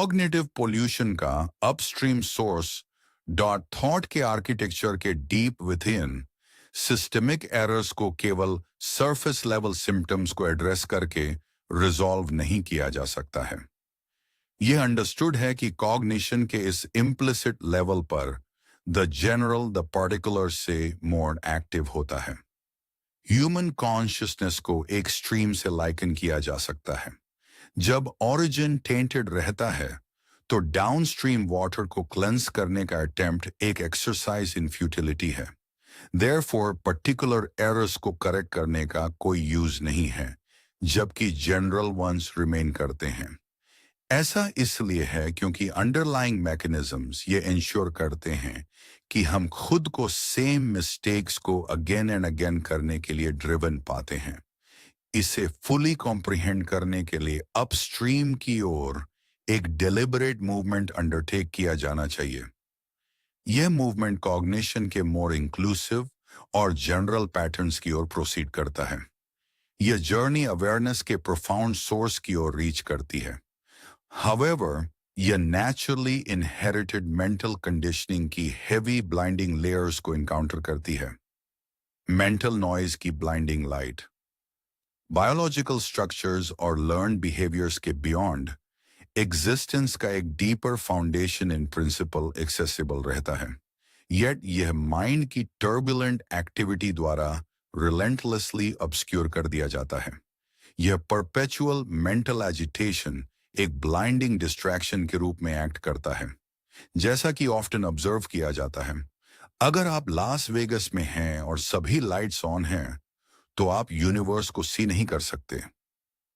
Cognitive pollution का upstream source dot thought के architecture के deep with in systemic errors को केवल सरफेस लेवल सिम्टम्स को एड्रेस करके रिजॉल्व नहीं किया जा सकता है। यह अंडरस्टूड है कि कॉग्निशन के इस इम्प्लिसिट लेवल पर द जनरल द पर्टिकुलर से मोर एक्टिव होता है। ह्यूमन कॉन्शियसनेस को एक स्ट्रीम से लाइकन किया जा सकता है। जब ओरिजिन टेंटेड रहता है तो डाउनस्ट्रीम वाटर को क्लेंस करने का अटेम्प्ट एक एक्सरसाइज इन फ्यूटिलिटी है। देयरफॉर पर्टिकुलर एरर्स को करेक्ट करने का कोई यूज नहीं है, जबकि जनरल वंस रिमेन करते हैं। ऐसा इसलिए है क्योंकि अंडरलाइंग मैकेनिज्म्स ये इंश्योर करते हैं कि हम खुद को सेम मिस्टेक्स को अगेन एंड अगेन करने के लिए ड्रिवन पाते हैं। इसे फुली कॉम्प्रिहेंड करने के लिए अपस्ट्रीम की ओर एक डेलिबरेट मूवमेंट अंडरटेक किया जाना चाहिए। यह मूवमेंट कॉग्निशन के मोर इंक्लूसिव और जनरल पैटर्न्स की ओर प्रोसीड करता है। यह जर्नी अवेयरनेस के प्रोफाउंड सोर्स की ओर रीच करती है। हाउएवर, यह नेचुरली इनहेरिटेड मेंटल कंडीशनिंग की हेवी ब्लाइंडिंग लेयर्स को इनकाउंटर करती है। मेंटल नॉइज की ब्लाइंडिंग लाइट बायोलॉजिकल स्ट्रक्चर्स और लर्न बिहेवियर्स के बियॉन्ड एग्जिस्टेंस का एक deeper foundation in principle accessible रहता है। येट यह माइंड की टर्बुलेंट एक्टिविटी द्वारा रिलेंटलेसली ऑब्स्क्योर कर दिया जाता है। यह परपेचुअल मेंटल एजिटेशन एक ब्लाइंडिंग डिस्ट्रैक्शन के रूप में एक्ट करता है। जैसा कि ऑफ्टन ऑब्जर्व किया जाता है, अगर आप लास वेगस में हैं और सभी लाइट्स ऑन हैं तो आप यूनिवर्स को सी नहीं कर सकते।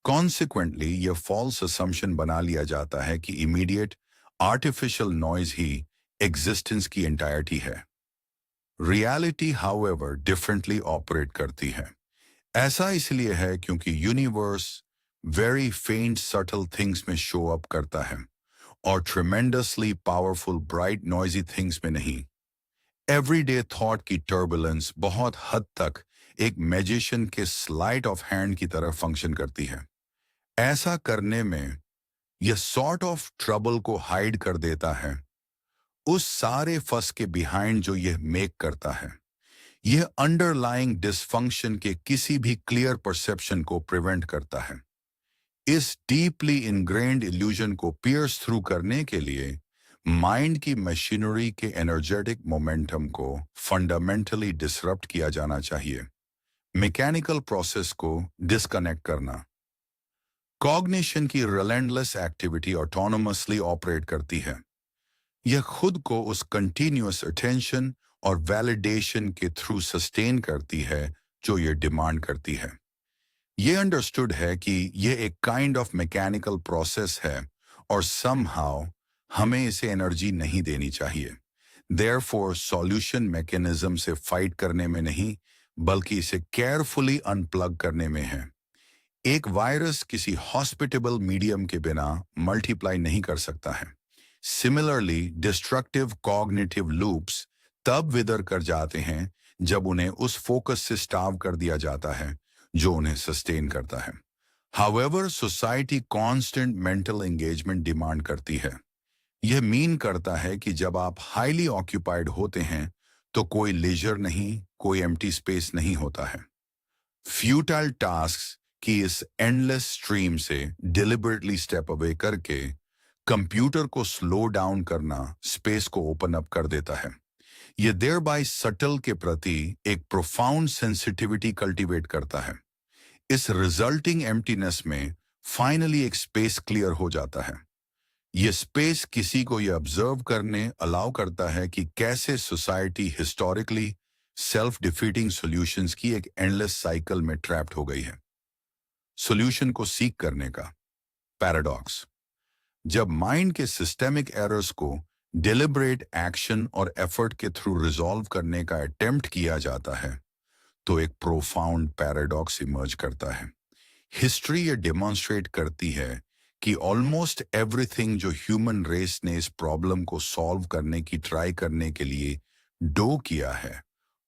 कॉन्सिक्वेंटली यह फॉल्स असम्पशन बना लिया जाता है कि इमीडिएट आर्टिफिशियल नॉइज ही एग्जिस्टेंस की एंटायरिटी है। रियलिटी हाउएवर डिफरेंटली ऑपरेट करती है। ऐसा इसलिए है क्योंकि यूनिवर्स वेरी फेंट सटल थिंग्स में शो अप करता है और tremendously powerful bright noisy things में नहीं। एवरीडे थॉट की टर्बुलेंस बहुत हद तक एक मैजिशियन के स्लाइट ऑफ हैंड की तरह फंक्शन करती है। ऐसा करने में यह सॉर्ट ऑफ ट्रबल को हाइड कर देता है, उस सारे फस के बिहाइंड जो यह मेक करता है। यह अंडरलाइंग डिसफंक्शन के किसी भी क्लियर परसेप्शन को प्रिवेंट करता है। इस डीपली इनग्रेन्ड इल्यूजन को पियर्स थ्रू करने के लिए माइंड की मशीनरी के एनर्जेटिक मोमेंटम को फंडामेंटली डिसरप्ट किया जाना चाहिए। मैकेनिकल प्रोसेस को डिस्कनेक्ट करना। कॉग्निशन की रिलेंटलेस एक्टिविटी ऑटोनोमसली ऑपरेट करती है। यह खुद को उस कंटिन्यूअस अटेंशन और वैलिडेशन के थ्रू सस्टेन करती है जो यह डिमांड करती है। यह अंडरस्टूड है कि यह एक काइंड ऑफ मैकेनिकल प्रोसेस है और समहाउ हमें इसे एनर्जी नहीं देनी चाहिए। देयरफॉर सॉल्यूशन मैकेनिज्म से फाइट करने में नहीं, बल्कि इसे केयरफुली अनप्लग करने में है। एक वायरस किसी हॉस्पिटेबल मीडियम के बिना मल्टीप्लाई नहीं कर सकता है। सिमिलरली डिस्ट्रक्टिव कॉग्निटिव लूप्स तब विदर कर जाते हैं जब उन्हें उस फोकस से स्टाव कर दिया जाता है जो उन्हें सस्टेन करता है। However, society constant mental engagement demand करती है। यह मीन करता है कि जब आप हाईली ऑक्यूपाइड होते हैं तो कोई लेजर नहीं, कोई एम्प्टी स्पेस नहीं होता है। फ्यूटाइल टास्क्स की इस एंडलेस स्ट्रीम से डिलिबरेटली स्टेप अवे करके कंप्यूटर को स्लो डाउन करना स्पेस को ओपन अप कर देता है। यह देयर बाय सटल के प्रति एक प्रोफाउंड सेंसिटिविटी कल्टीवेट करता है। इस रिजल्टिंग एम्प्टीनेस में फाइनली एक स्पेस क्लियर हो जाता है। यह स्पेस किसी को यह ऑब्जर्व करने अलाउ करता है कि कैसे society historically self defeating solutions की एक एंडलेस साइकिल में ट्रैप्ड हो गई है। सॉल्यूशन को सीक करने का पैराडॉक्स। जब माइंड के सिस्टेमिक एरर्स को डिलिबरेट एक्शन और एफर्ट के थ्रू रिजॉल्व करने का अटेम्प्ट किया जाता है तो एक प्रोफाउंड पैराडॉक्स इमर्ज करता है। हिस्ट्री ये डेमोन्स्ट्रेट करती है कि ऑलमोस्ट एवरीथिंग जो ह्यूमन रेस ने इस प्रॉब्लम को सॉल्व करने की ट्राई करने के लिए डो किया है,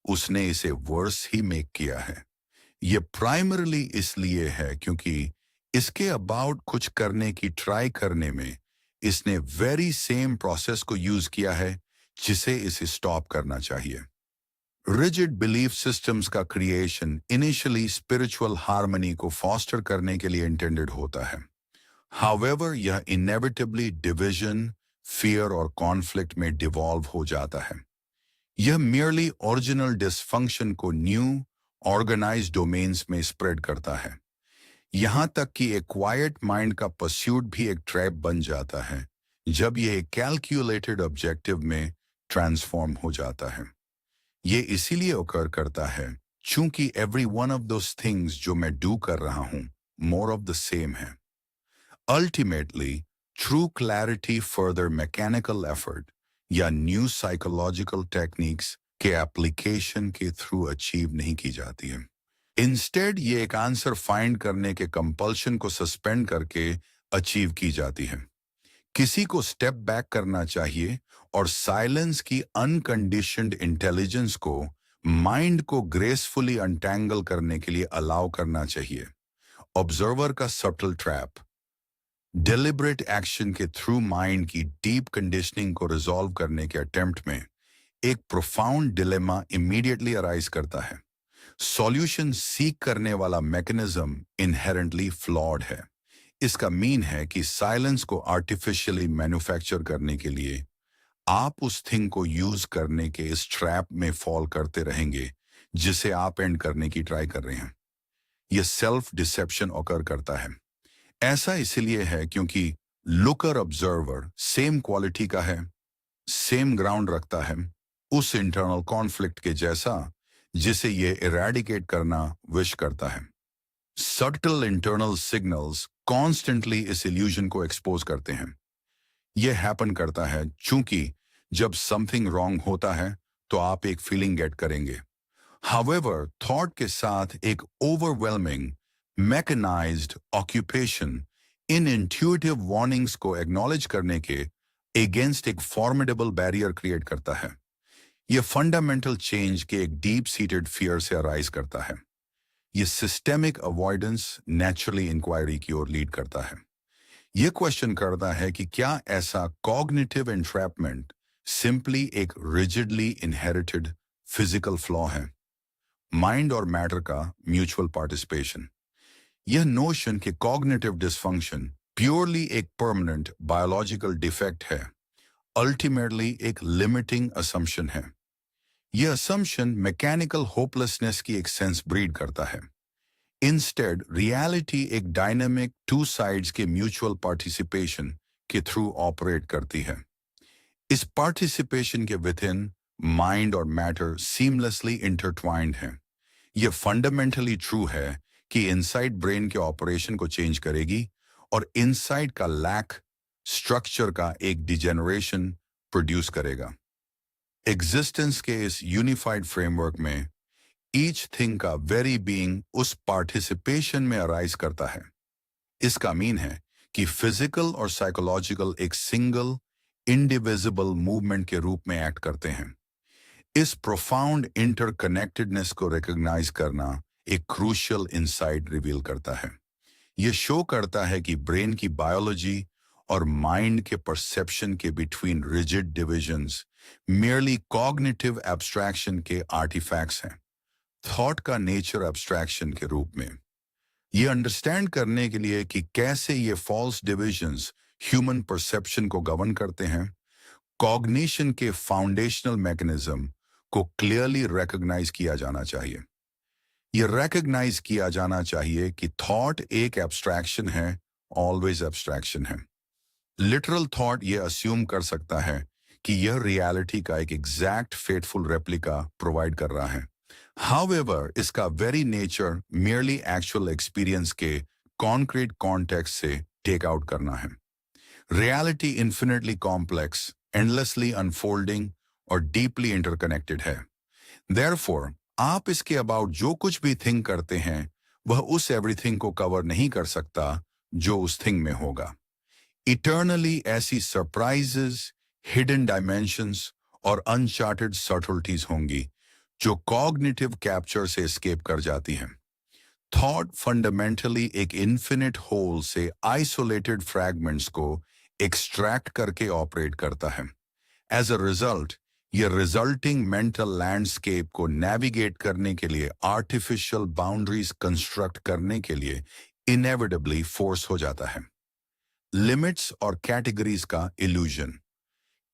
उसने इसे वर्स ही मेक किया है। ये प्राइमरली इसलिए है क्योंकि इसके अबाउट कुछ करने की ट्राई करने में इसने वेरी सेम प्रोसेस को यूज किया है जिसे इसे स्टॉप करना चाहिए। रिजिड बिलीफ सिस्टम्स का क्रिएशन इनिशियली स्पिरिचुअल हार्मनी को फॉस्टर करने के लिए इंटेंडेड होता है। हाउएवर यह इनएविटेबली डिवीजन, फियर और कॉन्फ्लिक्ट में डिवॉल्व हो जाता है। यह मियरली ओरिजिनल डिसफंक्शन को न्यू ऑर्गेनाइज्ड डोमेन्स में स्प्रेड करता है, यहां तक कि एक क्वाइट माइंड का परस्यूट भी एक ट्रैप बन जाता है जब यह एक कैलकुलेटेड ऑब्जेक्टिव में ट्रांसफॉर्म हो जाता है। ये इसीलिए ओकर करता है चूंकि every one of those things जो मैं डू कर रहा हूं मोर ऑफ द सेम है। Ultimately true clarity further mechanical effort या न्यू साइकोलॉजिकल टेक्निक्स के एप्लीकेशन के थ्रू अचीव नहीं की जाती है। इंस्टेड ये एक आंसर फाइंड करने के कंपल्शन को सस्पेंड करके अचीव की जाती है। किसी को स्टेप बैक करना चाहिए और साइलेंस की अनकंडीशनड इंटेलिजेंस को माइंड को ग्रेसफुली अनटैंगल करने के लिए अलाउ करना चाहिए। ऑब्जर्वर का सटल ट्रैप डेलिब्रेट एक्शन के थ्रू माइंड की डीप कंडीशनिंग को रिजॉल्व करने के अटेम्प्ट में एक प्रोफाउंड डिलेमा इमीडिएटली अराइज करता है। सॉल्यूशन सीक करने वाला मैकेनिज्म इनहेरेंटली फ्लॉड है। इसका मीन है कि साइलेंस को आर्टिफिशियली मैन्युफैक्चर करने के लिए आप उस थिंग को यूज करने के इस ट्रैप में फॉल करते रहेंगे जिसे आप एंड करने की ट्राई कर रहे हैं। यह सेल्फ डिसेप्शन ऑकर करता है। ऐसा इसलिए है क्योंकि लुकर ऑब्जर्वर सेम क्वालिटी का है, सेम ग्राउंड रखता है, उस इंटरनल कॉन्फ्लिक्ट के जैसा जिसे ये इरेडिकेट करना विश करता है। सटल इंटरनल सिग्नल्स कॉन्स्टेंटली इस इल्यूजन को एक्सपोज करते हैं। यह हैपन करता है चूंकि जब समथिंग रॉन्ग होता है तो आप एक फीलिंग गेट करेंगे। हाउएवर थॉट के साथ एक overwhelming mechanised occupation in intuitive warnings को एक्नॉलेज करने के अगेंस्ट एक फॉर्मिडेबल बैरियर क्रिएट करता है। यह फंडामेंटल चेंज के एक डीप सीटेड फियर से अराइज करता है। यह सिस्टेमिक अवॉइडेंस नेचुरली इंक्वायरी की ओर लीड करता है। यह क्वेश्चन करता है कि क्या ऐसा कॉग्निटिव एंट्रैपमेंट सिंपली एक रिजिडली इनहेरिटेड फिजिकल फ्लॉ है। माइंड और मैटर का म्यूचुअल पार्टिसिपेशन। यह नोशन कि कॉग्निटिव डिसफंक्शन प्योरली एक परमानेंट बायोलॉजिकल डिफेक्ट है, अल्टीमेटली एक लिमिटिंग असम्पशन है। यह असम्पशन मैकेनिकल होपलेसनेस की एक सेंस ब्रीड करता है। इंस्टेड रियलिटी एक डायनेमिक टू साइड्स के म्यूचुअल पार्टिसिपेशन के थ्रू ऑपरेट करती है। इस पार्टिसिपेशन के विद इन माइंड और मैटर सीमलेसली इंटरट्वाइंड हैं। यह फंडामेंटली ट्रू है कि इनसाइड ब्रेन के ऑपरेशन को चेंज करेगी और इनसाइड का लैक स्ट्रक्चर का एक डिजेनरेशन प्रोड्यूस करेगा। एग्जिस्टेंस के इस यूनिफाइड फ्रेमवर्क में ईच थिंग का वेरी बीइंग उस पार्टिसिपेशन में अराइज करता है। इसका मीन है कि फिजिकल और साइकोलॉजिकल एक सिंगल इंडिविजिबल मूवमेंट के रूप में एक्ट करते हैं। इस प्रोफाउंड इंटरकनेक्टेडनेस को रिकॉग्नाइज करना एक क्रूशियल इनसाइट रिवील करता है। यह शो करता है कि ब्रेन की बायोलॉजी और माइंड के परसेप्शन के between rigid divisions merely cognitive abstraction के आर्टिफैक्ट्स हैं, थॉट का नेचर एब्स्ट्रैक्शन के रूप में। ये अंडरस्टैंड करने के लिए कि कैसे ये फॉल्स डिविजन्स ह्यूमन परसेप्शन को गवर्न करते हैं, कॉग्निशन के फाउंडेशनल मैकेनिज्म को क्लियरली रिकॉग्नाइज किया जाना चाहिए। ये रिकॉग्नाइज किया जाना चाहिए कि थॉट एक एब्स्ट्रैक्शन है, ऑलवेज एब्स्ट्रैक्शन है। लिटरल थॉट ये अस्यूम कर सकता है कि यह रियलिटी का एक एग्जैक्ट फेटफुल रेप्लिका प्रोवाइड कर रहा है। हाउएवर इसका very nature merely actual experience के कॉन्क्रीट कॉन्टेक्स्ट से टेक आउट करना है। Reality infinitely complex, endlessly unfolding और डीपली इंटरकनेक्टेड है। देयरफॉर आप इसके अबाउट जो कुछ भी थिंक करते हैं वह उस एवरीथिंग को कवर नहीं कर सकता जो उस थिंग में होगा। इटर्नली ऐसी सरप्राइजेस, हिडन डायमेंशंस और अनचार्टेड सटल्टीज होंगी जो कॉग्निटिव कैप्चर से एस्केप कर जाती हैं। थॉट फंडामेंटली एक इन्फिनिट होल से आइसोलेटेड फ्रैगमेंट्स को एक्सट्रैक्ट करके ऑपरेट करता है। एज अ रिजल्ट, ये रिजल्टिंग मेंटल लैंडस्केप को नेविगेट करने के लिए, आर्टिफिशियल बाउंड्रीज कंस्ट्रक्ट करने के लिए इनएविटेबली फोर्स हो जाता है। लिमिट्स और कैटेगरीज का इल्यूजन।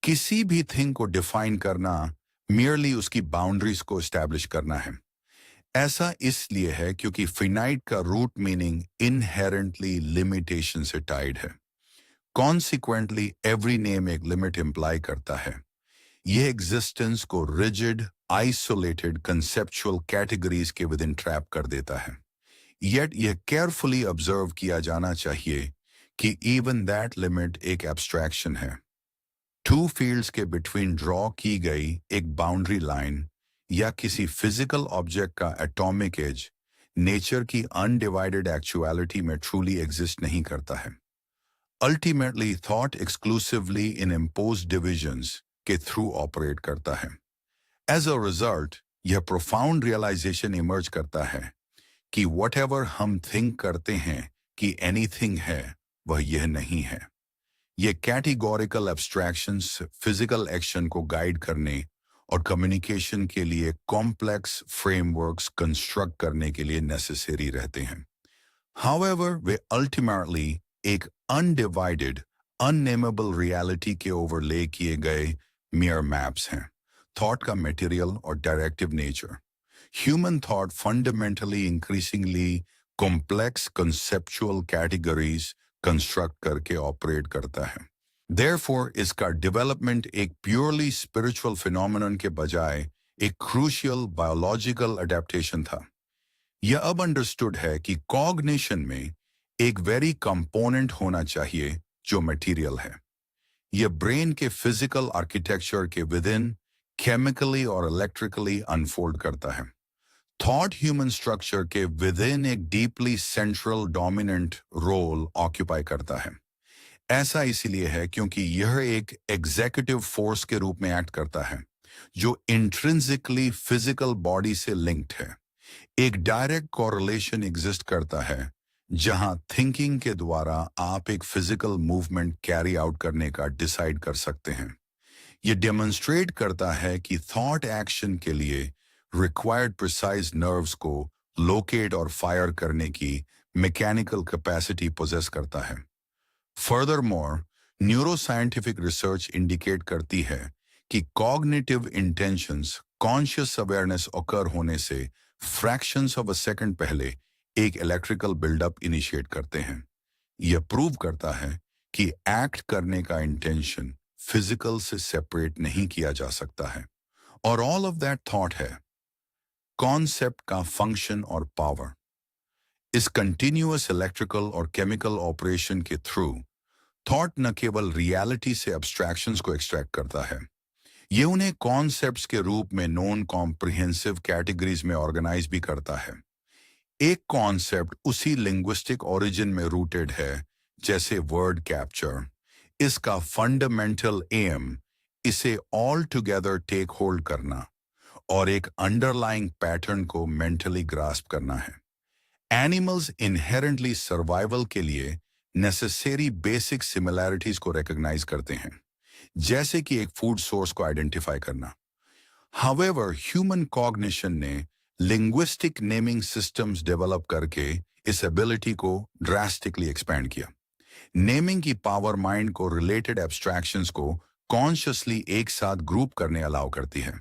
किसी भी थिंग को डिफाइन करना मियरली उसकी बाउंड्रीज को एस्टैब्लिश करना है। ऐसा इसलिए है क्योंकि फिनाइट का रूट मीनिंग इनहेरेंटली लिमिटेशन से टाइड है। कॉन्सिक्वेंटली एवरी नेम एक लिमिट इंप्लाई करता है। यह एग्जिस्टेंस को रिजिड, आइसोलेटेड कंसेप्चुअल कैटेगरीज के विद इन ट्रैप कर देता है। येट यह केयरफुली ऑब्जर्व किया जाना चाहिए कि इवन दैट लिमिट एक एब्स्ट्रैक्शन है। टू फील्ड्स के बिटवीन ड्रॉ की गई एक बाउंड्री लाइन या किसी फिजिकल ऑब्जेक्ट का एटॉमिक एज नेचर की अनडिवाइडेड एक्चुअलिटी में ट्रूली एग्जिस्ट नहीं करता है। Ultimately thought exclusively in imposed divisions के थ्रू ऑपरेट करता है। एज अ रिजल्ट, यह प्रोफाउंड रियलाइजेशन इमर्ज करता है कि व्हाटएवर हम थिंक करते हैं कि एनीथिंग है, वह यह नहीं है। ये कैटेगोरिकल एब्स्ट्रैक्शंस फिजिकल एक्शन को गाइड करने और कम्युनिकेशन के लिए कॉम्प्लेक्स फ्रेमवर्क्स कंस्ट्रक्ट करने के लिए नेसेसरी रहते हैं। हाउएवर, वे अल्टीमेटली एक अनडिवाइडेड, अननेमेबल रियलिटी के ओवरले किए गए मियर मैप्स हैं। थॉट का मटेरियल और directive nature. Human thought fundamentally increasingly complex conceptual categories construct करके ऑपरेट करता है। देयरफॉर इसका डेवलपमेंट एक प्योरली स्पिरिचुअल फिनोमेनन के बजाय एक क्रूशियल बायोलॉजिकल अडेप्टेशन था। यह अब अंडरस्टूड है कि कॉग्निशन में एक वेरी कंपोनेंट होना चाहिए जो मटेरियल है। यह ब्रेन के फिजिकल आर्किटेक्चर के विद इन केमिकली और इलेक्ट्रिकली अनफोल्ड करता है। थॉट ह्यूमन स्ट्रक्चर के विद इन एक deeply central dominant role occupy करता है। ऐसा इसीलिए है क्योंकि यह एक एग्जीक्यूटिव फोर्स के रूप में एक्ट करता है जो इंट्रिंसिकली फिजिकल बॉडी से लिंक्ड है। एक डायरेक्ट कोरिलेशन एग्जिस्ट करता है जहां थिंकिंग के द्वारा आप एक फिजिकल मूवमेंट कैरी आउट करने का डिसाइड कर सकते हैं। यह डेमोन्स्ट्रेट करता है कि थॉट एक्शन के लिए रिक्वायर्ड प्रिसाइज नर्व्स को लोकेट और फायर करने की मैकेनिकल कैपेसिटी पोजेस करता है। फर्दरमोर, न्यूरोसाइंटिफिक रिसर्च इंडिकेट करती है कि cognitive intentions conscious awareness occur होने से फ्रैक्शंस ऑफ अ सेकंड पहले एक इलेक्ट्रिकल बिल्डअप इनिशिएट करते हैं। यह प्रूव करता है कि एक्ट करने का इंटेंशन फिजिकल से सेपरेट नहीं किया जा सकता है और ऑल ऑफ दैट थॉट है। कॉन्सेप्ट का फंक्शन और पावर। इस कंटिन्यूअस इलेक्ट्रिकल और केमिकल ऑपरेशन के थ्रू थॉट न केवल रियलिटी से एब्स्ट्रैक्शंस को एक्सट्रैक्ट करता है, ये उन्हें कॉन्सेप्ट्स के रूप में नॉन कॉम्प्रिहेंसिव कैटेगरीज में ऑर्गेनाइज भी करता है। एक कॉन्सेप्ट उसी लिंग्विस्टिक ओरिजिन में रूटेड है जैसे वर्ड कैप्चर। इसका फंडामेंटल एम इसे ऑल टुगेदर टेक होल्ड करना और एक अंडरलाइंग पैटर्न को मेंटली ग्रास्प करना है। एनिमल्स इनहेरेंटली सर्वाइवल के लिए नेसेसरी बेसिक सिमिलैरिटीज को रिकॉग्नाइज करते हैं, जैसे कि एक फूड सोर्स को आइडेंटिफाई करना। हाउएवर, ह्यूमन कॉग्निशन ने लिंग्विस्टिक नेमिंग सिस्टम्स डेवलप करके इस एबिलिटी को ड्रास्टिकली एक्सपैंड किया। नेमिंग की पावर माइंड को रिलेटेड एब्स्ट्रैक्शंस को कॉन्शियसली एक साथ ग्रुप करने अलाउ करती है।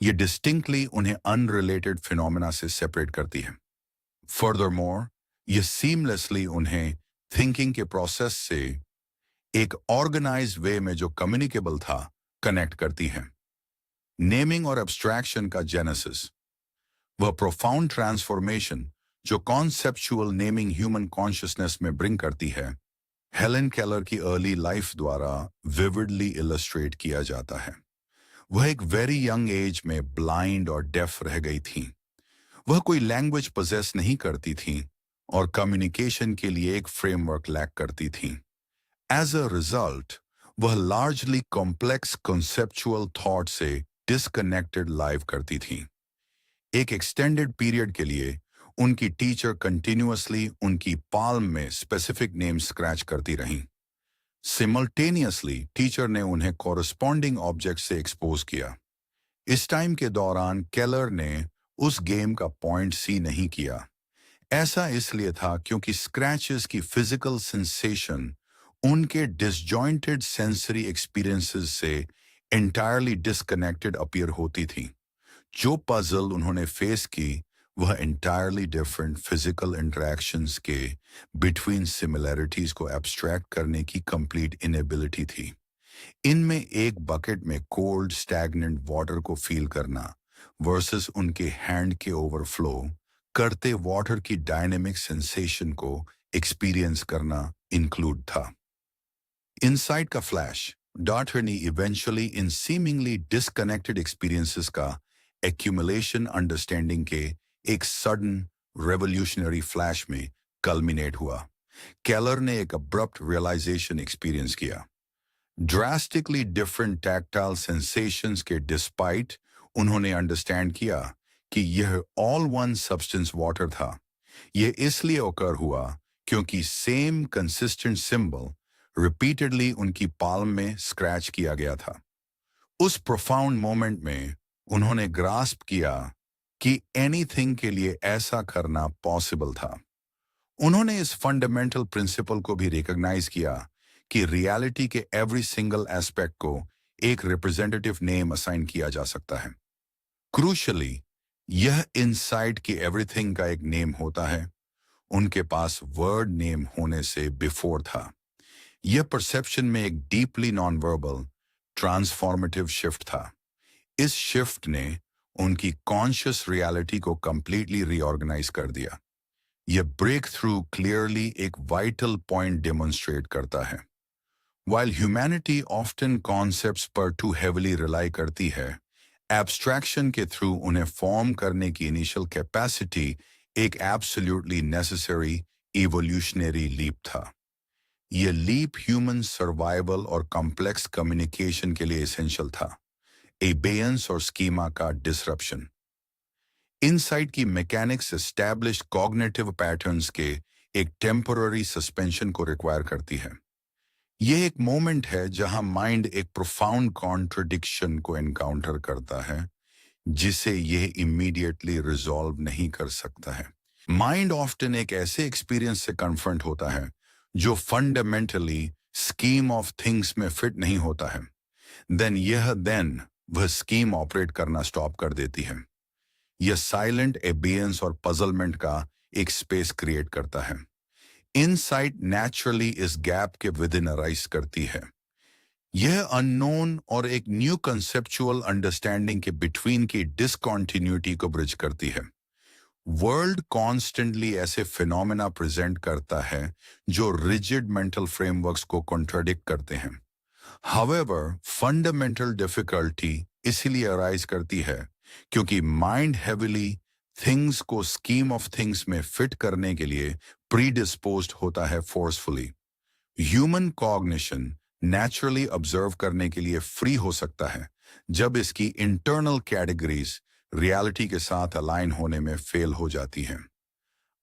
ये डिस्टिंक्टली उन्हें अनरिलेटेड फिनोमेना से सेपरेट करती है। फर्दरमोर, ये सीमलेसली उन्हें थिंकिंग के प्रोसेस से एक ऑर्गेनाइज्ड वे में जो कम्युनिकेबल था कनेक्ट करती है। नेमिंग और एब्स्ट्रैक्शन का जेनेसिस, वह प्रोफाउंड ट्रांसफॉर्मेशन जो कॉन्सेप्चुअल नेमिंग ह्यूमन कॉन्शियसनेस में ब्रिंग करती है, हेलेन केलर की अर्ली लाइफ द्वारा विविडली इलस्ट्रेट किया जाता है। वह एक वेरी यंग एज में ब्लाइंड और डेफ रह गई थी। वह कोई लैंग्वेज पोजेस नहीं करती थी और कम्युनिकेशन के लिए एक फ्रेमवर्क लैक करती थी। एज अ रिजल्ट, वह लार्जली कॉम्प्लेक्स कॉन्सेप्चुअल थॉट से डिस्कनेक्टेड लाइव करती थी। एक एक्सटेंडेड पीरियड के लिए उनकी टीचर कंटिन्यूअसली उनकी पाल्म में स्पेसिफिक नेम स्क्रैच करती रहीं। सिमल्टेनियसली टीचर ने उन्हें कॉरस्पॉन्डिंग ऑब्जेक्ट से एक्सपोज किया। इस टाइम के दौरान केलर ने उस गेम का पॉइंट सी नहीं किया। ऐसा इसलिए था क्योंकि स्क्रैचेस की फिजिकल सेंसेशन उनके डिसजॉइंटेड सेंसरी एक्सपीरियंसेस से एंटायरली डिस्कनेक्टेड अपीयर होती थी। जो पजल उन्होंने फेस की वह एंटायरली डिफरेंट फिजिकल इंटरेक्शंस के बिटवीन सिमिलैरिटीज को एब्स्ट्रैक्ट करने की कंप्लीट इनेबिलिटी थी। इनमें एक बकेट में कोल्ड स्टैग्नेंट वाटर को फील करना वर्सेस उनके हैंड के ओवरफ्लो करते वाटर की डायनेमिक सेंसेशन को एक्सपीरियंस करना इंक्लूड था। इनसाइट का फ्लैश डॉटर ने eventually in seemingly disconnected experiences का एक्यूमुलेशन अंडरस्टैंडिंग के एक सडन रेवोल्यूशनरी फ्लैश में कल्मिनेट हुआ। केलर ने एक अब्रप्ट रियलाइजेशन एक्सपीरियंस किया। ड्रास्टिकली डिफरेंट टैक्टाइल सेंसेशंस के डिस्पाइट उन्होंने अंडरस्टैंड किया कि यह ऑल वन सब्सटेंस वाटर था। यह इसलिए ओकर हुआ क्योंकि सेम कंसिस्टेंट सिंबल रिपीटेडली उनकी पाल्म में स्क्रैच किया गया था। उस प्रोफाउंड मोमेंट में उन्होंने ग्रास्प किया कि एनीथिंग के लिए ऐसा करना पॉसिबल था। उन्होंने इस फंडामेंटल प्रिंसिपल को भी रिकॉग्नाइज किया कि रियलिटी के एवरी सिंगल एस्पेक्ट को एक रिप्रेजेंटेटिव नेम असाइन किया जा सकता है। क्रूशली यह इनसाइट की एवरीथिंग का एक नेम होता है उनके पास वर्ड नेम होने से बिफोर था। यह परसेप्शन में एक deeply non verbal transformative shift था। इस शिफ्ट ने उनकी कॉन्शियस रियलिटी को कंप्लीटली रीऑर्गेनाइज कर दिया। यह ब्रेक थ्रू क्लियरली एक वाइटल पॉइंट डेमोन्स्ट्रेट करता है। While humanity often concepts पर too heavily rely करती है, abstraction के थ्रू उन्हें फॉर्म करने की इनिशियल कैपेसिटी एक absolutely necessary evolutionary leap था। यह लीप ह्यूमन सर्वाइवल और कॉम्प्लेक्स कम्युनिकेशन के लिए एसेंशियल था। एबेयंस और स्कीमा का डिसरप्शन। इनसाइट की मैकेनिक्स एस्टैब्लिश्ड कॉग्निटिव पैटर्न्स के एक टेम्पररी सस्पेंशन को रिक्वायर करती है। यह एक मोमेंट है जहां माइंड एक प्रोफाउंड कॉन्ट्रडिक्शन को एनकाउंटर करता है जिसे यह इमीडिएटली रिजॉल्व नहीं कर सकता है। माइंड ऑफ्टन एक ऐसे एक्सपीरियंस से कन्फ्रंट होता है जो फंडामेंटली स्कीम ऑफ थिंग्स में फिट नहीं होता है। देन वह स्कीम ऑपरेट करना स्टॉप कर देती है। यह साइलेंट एबियंस और पजलमेंट का एक स्पेस क्रिएट करता है। इनसाइट नेचुरली इस गैप के विद इन अराइज करती है। यह अननोन और एक न्यू कंसेप्चुअल अंडरस्टैंडिंग के बिटवीन की डिसकॉन्टिन्यूटी को ब्रिज करती है। वर्ल्ड कॉन्स्टेंटली ऐसे फिनोमेना प्रेजेंट करता है जो रिजिड मेंटल फ्रेमवर्क्स को कॉन्ट्राडिक्ट करते हैं। हाउएवर फंडामेंटल डिफिकल्टी इसीलिए अराइज करती है क्योंकि माइंड हेविली थिंग्स को स्कीम ऑफ थिंग्स में फिट करने के लिए प्रीडिस्पोज्ड होता है forcefully. Human cognition naturally observe करने के लिए फ्री हो सकता है जब इसकी इंटरनल कैटेगरीज रियलिटी के साथ अलाइन होने में फेल हो जाती हैं।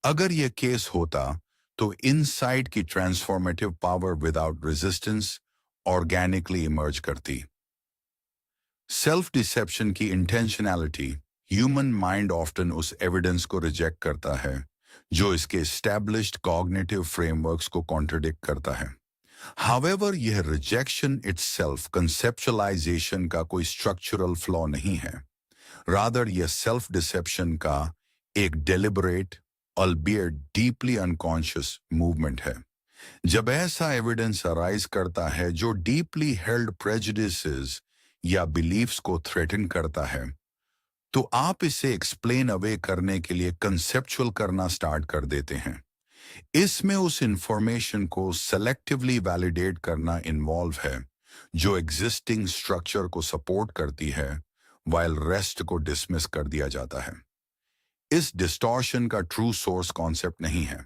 अगर यह केस होता तो इनसाइट की transformative power without resistance organically emerge करती। सेल्फ डिसेप्शन की इंटेंशनैलिटी ह्यूमन माइंड ऑफ्टन उस एविडेंस को रिजेक्ट करता है जो इसके एस्टैब्लिश्ड कॉग्निटिव फ्रेमवर्क्स को कॉन्ट्रडिक्ट करता है। हाउएवर यह रिजेक्शन इटसेल्फ कंसेप्चुअलाइजेशन का कोई स्ट्रक्चरल फ्लॉ नहीं है। रादर यह सेल्फ डिसेप्शन का एक डेलिबरेट ऑल्बियट डीपली अनकॉन्शियस मूवमेंट है। जब ऐसा एविडेंस अराइज करता है जो डीपली हेल्ड प्रेजुडिसेस या बिलीफ्स को थ्रेटन करता है तो आप इसे एक्सप्लेन अवे करने के लिए कंसेप्चुअल करना स्टार्ट कर देते हैं। इसमें उस इंफॉर्मेशन को सेलेक्टिवली वैलिडेट करना इन्वॉल्व है जो एग्जिस्टिंग स्ट्रक्चर को सपोर्ट करती है वाइल रेस्ट को डिसमिस कर दिया जाता है। इस डिस्टॉर्शन का ट्रू सोर्स कॉन्सेप्ट नहीं है।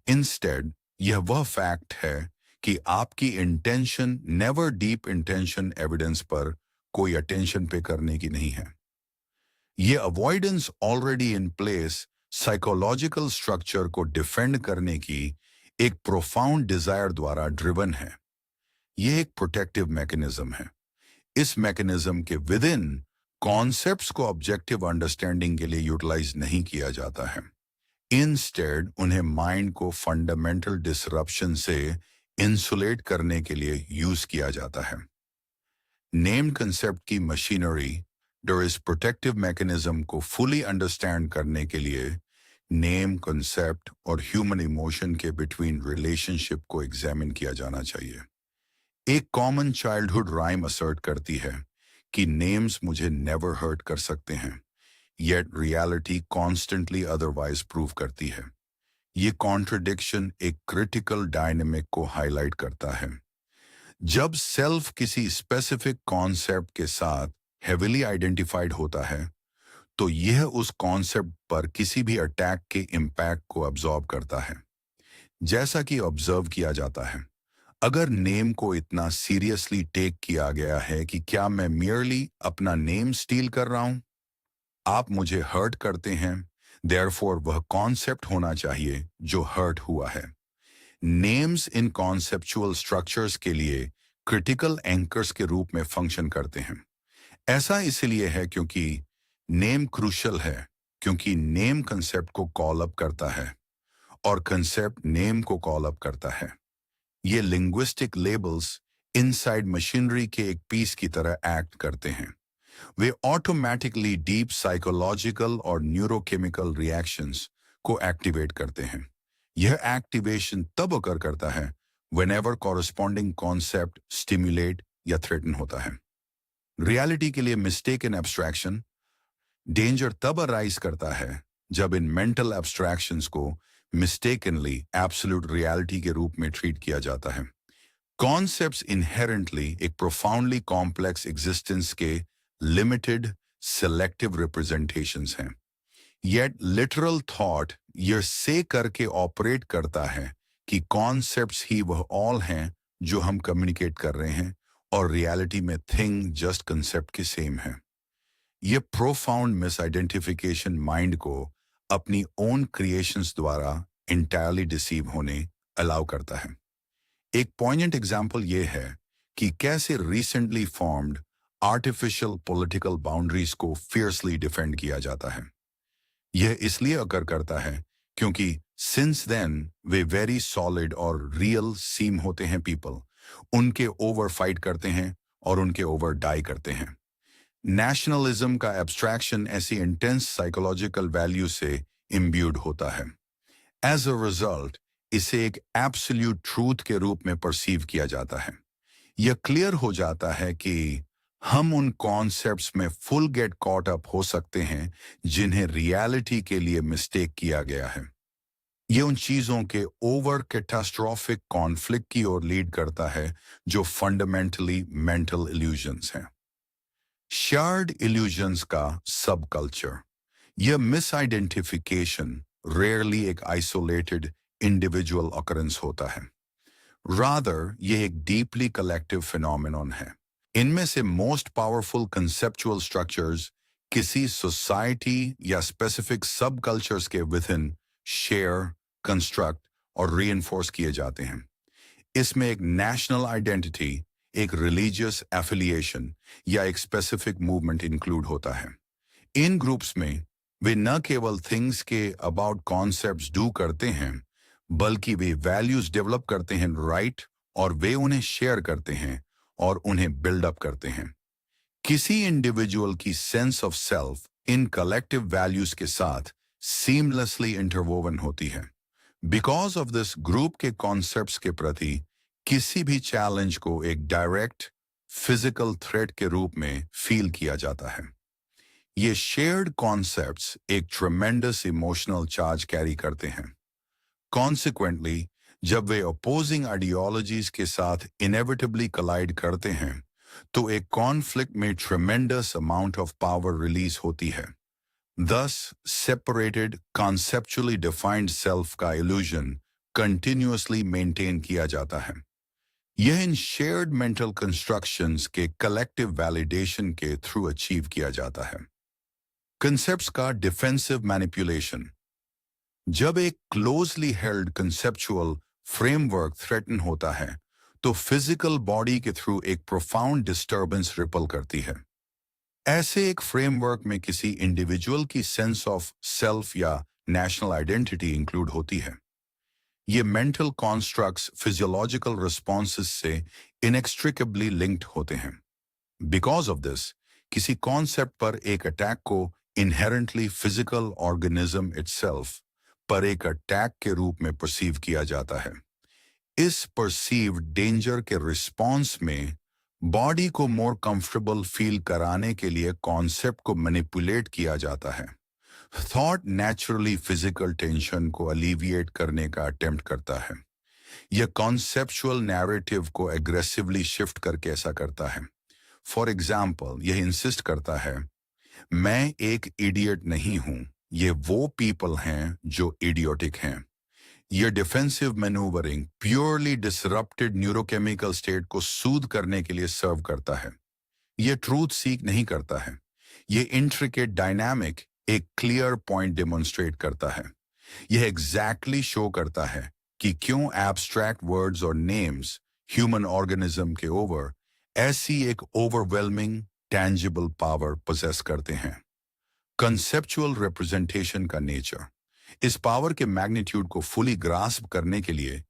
इंस्टेड यह वह फैक्ट है कि आपकी intention never deep intention evidence पर कोई अटेंशन पे करने की नहीं है। यह avoidance already in place psychological structure को डिफेंड करने की एक प्रोफाउंड डिजायर द्वारा ड्रिवन है। यह एक प्रोटेक्टिव मैकेनिज्म है। इस मैकेनिज्म के विद इन कॉन्सेप्ट्स को ऑब्जेक्टिव अंडरस्टैंडिंग के लिए यूटिलाइज नहीं किया जाता है। इंस्टेड उन्हें माइंड को फंडामेंटल डिसरप्शन से इंसुलेट करने के लिए यूज किया जाता है। नेम कंसेप्ट की मशीनरी और इस प्रोटेक्टिव मैकेनिज्म को फुली अंडरस्टैंड करने के लिए नेम कंसेप्ट और ह्यूमन इमोशन के बिटवीन रिलेशनशिप को एग्जामिन किया जाना चाहिए। एक कॉमन चाइल्डहुड राइम असर्ट करती है कि नेम्स मुझे नेवर हर्ट कर सकते हैं, yet reality constantly otherwise prove करती है। ये कॉन्ट्रडिक्शन एक क्रिटिकल डायनेमिक को हाईलाइट करता है। जब सेल्फ किसी स्पेसिफिक कॉन्सेप्ट के साथ हेविली आइडेंटिफाइड होता है तो यह उस कॉन्सेप्ट पर किसी भी अटैक के इम्पैक्ट को अब्जॉर्ब करता है। जैसा कि ऑब्जर्व किया जाता है, अगर नेम को इतना सीरियसली टेक किया गया है कि क्या मैं मियरली अपना नेम स्टील कर रहा हूं, आप मुझे हर्ट करते हैं, देयरफॉर वह कॉन्सेप्ट होना चाहिए जो हर्ट हुआ है। नेम्स इन कॉन्सेप्चुअल स्ट्रक्चर्स के लिए क्रिटिकल एंकर्स के रूप में फंक्शन करते हैं। ऐसा इसलिए है क्योंकि नेम क्रूशल है, क्योंकि नेम कंसेप्ट को कॉल अप करता है और कंसेप्ट नेम को कॉल अप करता है। ये लिंग्विस्टिक लेबल्स इनसाइड मशीनरी के एक पीस की तरह एक्ट करते हैं। वे ऑटोमेटिकली डीप साइकोलॉजिकल और न्यूरोकेमिकल रिएक्शंस को एक्टिवेट करते हैं। यह एक्टिवेशन तब अकर करता है व्हेनेवर कॉरस्पॉन्डिंग कॉन्सेप्ट स्टिमुलेट या थ्रेटन होता है। रियलिटी के लिए मिस्टेकन एब्स्ट्रैक्शन डेंजर तब अराइज करता है जब इन मेंटल एब्स्ट्रैक्शंस को मिस्टेकनली एब्सोल्यूट रियलिटी के रूप में ट्रीट किया जाता है। कॉन्सेप्ट्स इनहेरेंटली एक प्रोफाउंडली कॉम्प्लेक्स एग्जिस्टेंस के लिमिटेड सेलेक्टिव रिप्रेजेंटेशंस हैं। येट लिटरल थॉट यह से करके ऑपरेट करता है कि कॉन्सेप्ट्स ही वह ऑल हैं जो हम कम्युनिकेट कर रहे हैं और रियलिटी में थिंग जस्ट कंसेप्ट के सेम है। यह प्रोफाउंड मिस आइडेंटिफिकेशन माइंड को अपनी ओन क्रिएशंस द्वारा इंटायरली डिसीव होने अलाउ करता है। एक पॉइंट एग्जाम्पल यह है कि कैसे recently formed artificial political boundaries को फियर्सली डिफेंड किया जाता है। यह इसलिए अकर करता है क्योंकि सिंस देन वे वेरी सॉलिड और रियल सीम होते हैं पीपल, उनके ओवर फाइट करते हैं और उनके ओवर डाई करते हैं। नेशनलिज्म का एब्स्ट्रैक्शन ऐसी इंटेंस साइकोलॉजिकल वैल्यू से इम्ब्यूड होता है। एज अ रिजल्ट इसे एक एब्सोल्यूट ट्रूथ के रूप में परसीव किया जाता है। यह क्लियर हो जाता है कि हम उन कॉन्सेप्ट्स में फुल गेट कॉट अप हो सकते हैं जिन्हें रियलिटी के लिए मिस्टेक किया गया है। ये उन चीजों के ओवर कैटास्ट्रोफिक कॉन्फ्लिक्ट की ओर लीड करता है जो फंडामेंटली मेंटल इल्यूजन्स हैं। शार्ड इल्यूजन्स का सब कल्चर, यह मिस आइडेंटिफिकेशन रेयरली एक आइसोलेटेड इंडिविजुअल ऑकरेंस होता है। रादर यह एक डीपली कलेक्टिव फिनोमेनन है। इनमें से मोस्ट पावरफुल कंसेप्चुअल स्ट्रक्चर्स किसी सोसाइटी या स्पेसिफिक सब कल्चर्स के विदिन शेयर, कंस्ट्रक्ट और रीइंफोर्स किए जाते हैं। इसमें एक नेशनल आइडेंटिटी, एक रिलीजियस एफिलिएशन या एक स्पेसिफिक मूवमेंट इंक्लूड होता है। इन ग्रुप्स में वे न केवल थिंग्स के अबाउट कॉन्सेप्ट्स डू करते हैं, बल्कि वे वैल्यूज डेवलप करते हैं, राइट, और वे उन्हें शेयर करते हैं और उन्हें बिल्डअप करते हैं। किसी इंडिविजुअल की sense of self in collective values के साथ सीमलेसली इंटरवोवन होती है। बिकॉज ऑफ दिस ग्रुप के कॉन्सेप्ट्स के प्रति किसी भी चैलेंज को एक डायरेक्ट फिजिकल थ्रेट के रूप में फील किया जाता है। ये शेयर्ड कॉन्सेप्ट्स एक ट्रेमेंडस इमोशनल चार्ज कैरी करते हैं। कॉन्सिक्वेंटली जब वे अपोजिंग आइडियोलॉजीज के साथ इनेविटेबली कलाइड करते हैं तो एक कॉन्फ्लिक्ट में ट्रेमेंडस अमाउंट ऑफ पावर रिलीज होती है। Thus, separated, conceptually defined self का illusion continuously maintain किया जाता है। यह इन shared mental constructions के collective validation के through achieve किया जाता है। Concepts का defensive manipulation, जब एक closely held conceptual framework threaten होता है तो फिजिकल बॉडी के थ्रू एक प्रोफाउंड डिस्टर्बेंस रिपल करती है। ऐसे एक फ्रेमवर्क में किसी इंडिविजुअल की सेंस ऑफ सेल्फ या नेशनल आइडेंटिटी इंक्लूड होती है। ये मेंटल कॉन्स्ट्रक्ट्स फिजियोलॉजिकल रिस्पॉन्सेस से इनएक्सट्रिकेबली लिंक्ड होते हैं। बिकॉज ऑफ दिस, किसी कॉन्सेप्ट पर एक अटैक को इनहेरेंटली फिजिकल ऑर्गेनिज्म इटसेल्फ पर एक अटैक के रूप में परसीव किया जाता है। इस परसीव्ड डेंजर के रिस्पॉन्स में बॉडी को मोर कंफर्टेबल फील कराने के लिए कॉन्सेप्ट को मैनिपुलेट किया जाता है। थॉट नेचुरली फिजिकल टेंशन को अलीविएट करने का अटेम्प्ट करता है। यह कॉन्सेप्चुअल नैरेटिव को एग्रेसिवली शिफ्ट करके ऐसा करता है। फॉर एग्जाम्पल, यह इंसिस्ट करता है, मैं एक इडियट नहीं हूं, ये वो पीपल हैं जो इडियोटिक हैं। यह defensive manoeuvring purely disrupted neurochemical state को सूद करने के लिए सर्व करता है। यह ट्रूथ सीक नहीं करता है। यह इंट्रिकेट डायनामिक एक क्लियर पॉइंट डेमोन्स्ट्रेट करता है। यह एग्जैक्टली शो करता है कि क्यों एब्स्ट्रैक्ट वर्ड्स और नेम्स ह्यूमन ऑर्गेनिज्म के ओवर ऐसी एक ओवरवेलमिंग टैंजिबल पावर पोजेस करते हैं। कंसेप्चुअल रिप्रेजेंटेशन का नेचर। इस पावर के मैग्नीट्यूड को फुली ग्रास्प करने के लिए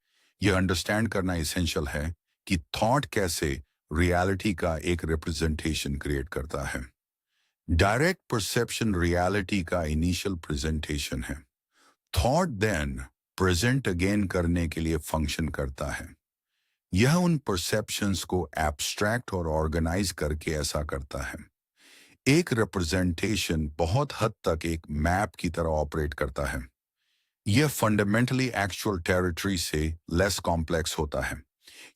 यह अंडरस्टैंड करना इसेंशियल है कि थॉट कैसे रियलिटी का एक रिप्रेजेंटेशन क्रिएट करता है। डायरेक्ट परसेप्शन रियलिटी का इनिशियल प्रेजेंटेशन है। थॉट देन प्रेजेंट अगेन करने के लिए फंक्शन करता है। यह उन परसेप्शंस को एब्स्ट्रैक्ट और ऑर्गेनाइज करके ऐसा करता है। एक रिप्रेजेंटेशन बहुत हद तक एक मैप की तरह ऑपरेट करता है। यह फंडामेंटली एक्चुअल टेरिटरी से लेस कॉम्प्लेक्स होता है,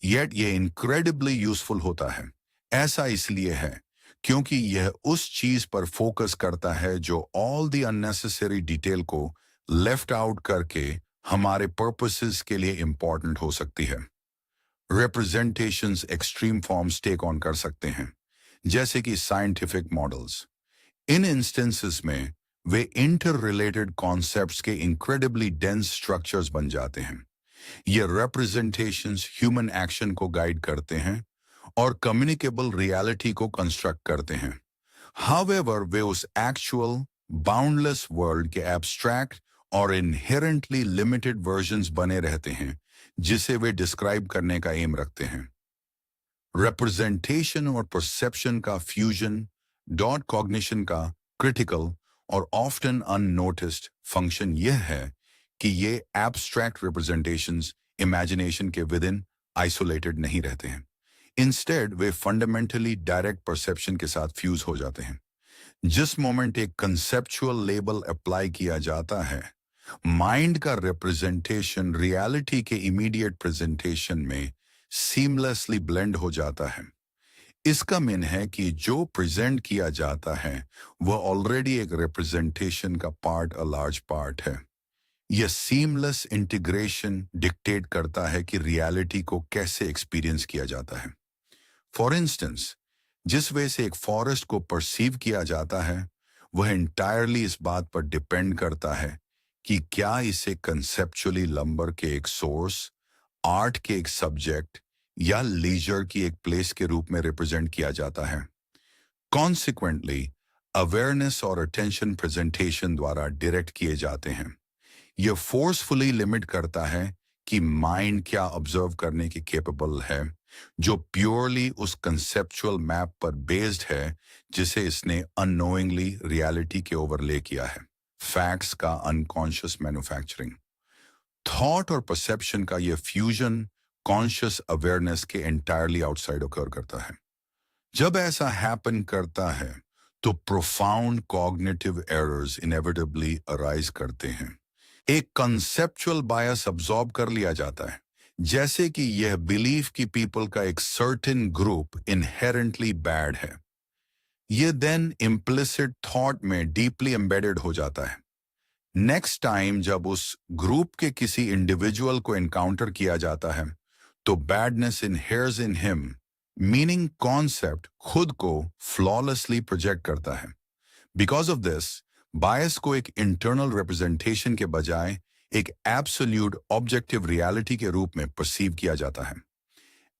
येट यह इनक्रेडिबली यूजफुल होता है। ऐसा इसलिए है क्योंकि यह उस चीज पर फोकस करता है जो ऑल द अननेसेसरी डिटेल को लेफ्ट आउट करके हमारे पर्पसेस के लिए इंपॉर्टेंट हो सकती है। Representations extreme forms take on कर सकते हैं, जैसे कि साइंटिफिक मॉडल्स। इन इंस्टेंसेस में वे इंटर रिलेटेड कॉन्सेप्ट्स के इनक्रेडिबली डेंस स्ट्रक्चर्स बन जाते हैं। ये रिप्रेजेंटेशंस ह्यूमन एक्शन को गाइड करते हैं और कम्युनिकेबल रियलिटी को कंस्ट्रक्ट करते हैं। हाउएवर, वे उस एक्चुअल बाउंडलेस वर्ल्ड के एब्स्ट्रैक्ट और इनहेरेंटली लिमिटेड वर्जन्स बने रहते हैं जिसे वे डिस्क्राइब करने का एम रखते हैं। रिप्रेजेंटेशन और परसेप्शन का फ्यूजन डॉट कॉग्निशन का क्रिटिकल और ऑफ्टन अननोटिस्ड फंक्शन यह है कि ये एब्स्ट्रैक्ट रिप्रेजेंटेशंस इमेजिनेशन के विद इन आइसोलेटेड नहीं रहते हैं। इंस्टेड वे फंडामेंटली डायरेक्ट परसेप्शन के साथ फ्यूज हो जाते हैं। जिस मोमेंट एक कंसेप्चुअल लेबल अप्लाई किया जाता है, माइंड का रिप्रेजेंटेशन रियलिटी के इमीडिएट प्रेजेंटेशन में सीमलेसली ब्लेंड हो जाता है। इसका मीन है कि जो प्रेजेंट किया जाता है वह ऑलरेडी एक रिप्रेजेंटेशन का पार्ट, अ लार्ज पार्ट है। यह सीमलेस इंटीग्रेशन डिक्टेट करता है कि रियलिटी को कैसे एक्सपीरियंस किया जाता है। फॉर इंस्टेंस, जिस वे से एक फॉरेस्ट को परसीव किया जाता है वह इंटायरली इस बात पर डिपेंड करता है कि क्या इसे कंसेप्चुअली लंबर के एक सोर्स, आर्ट के एक सब्जेक्ट या लीजर की एक प्लेस के रूप में रिप्रेजेंट किया जाता है। कॉन्सिक्वेंटली, अवेयरनेस और अटेंशन प्रेजेंटेशन द्वारा डायरेक्ट किए जाते हैं। यह फोर्सफुली लिमिट करता है कि माइंड क्या ऑब्जर्व करने के केपेबल है, जो प्योरली उस कंसेप्चुअल मैप पर बेस्ड है जिसे इसने अननोइंगली रियलिटी के ओवरले किया है। फैक्ट्स का अनकॉन्शियस मैन्युफैक्चरिंग। थॉट और परसेप्शन का यह फ्यूजन कॉन्शियस अवेयरनेस के एंटायरली आउटसाइड ऑकर करता है। जब ऐसा हैपन करता है तो प्रोफाउंड कॉग्निटिव एरर्स इनेविटेबली अराइज करते हैं। एक कंसेप्चुअल बायस अब्सॉर्ब कर लिया जाता है, जैसे कि यह बिलीफ की पीपल का एक सर्टेन ग्रुप इनहेरेंटली बैड है। यह देन इम्प्लिसिट थॉट में डीपली एम्बेडेड हो जाता है। नेक्स्ट टाइम जब उस ग्रुप के किसी इंडिविजुअल को एनकाउंटर किया जाता है तो badness inheres in him, meaning concept खुद को फ्लॉलेसली प्रोजेक्ट करता है। बिकॉज ऑफ दिस, बायस को एक इंटरनल रिप्रेजेंटेशन के बजाय एक एब्सोल्यूट ऑब्जेक्टिव रियलिटी के रूप में परसीव किया जाता है।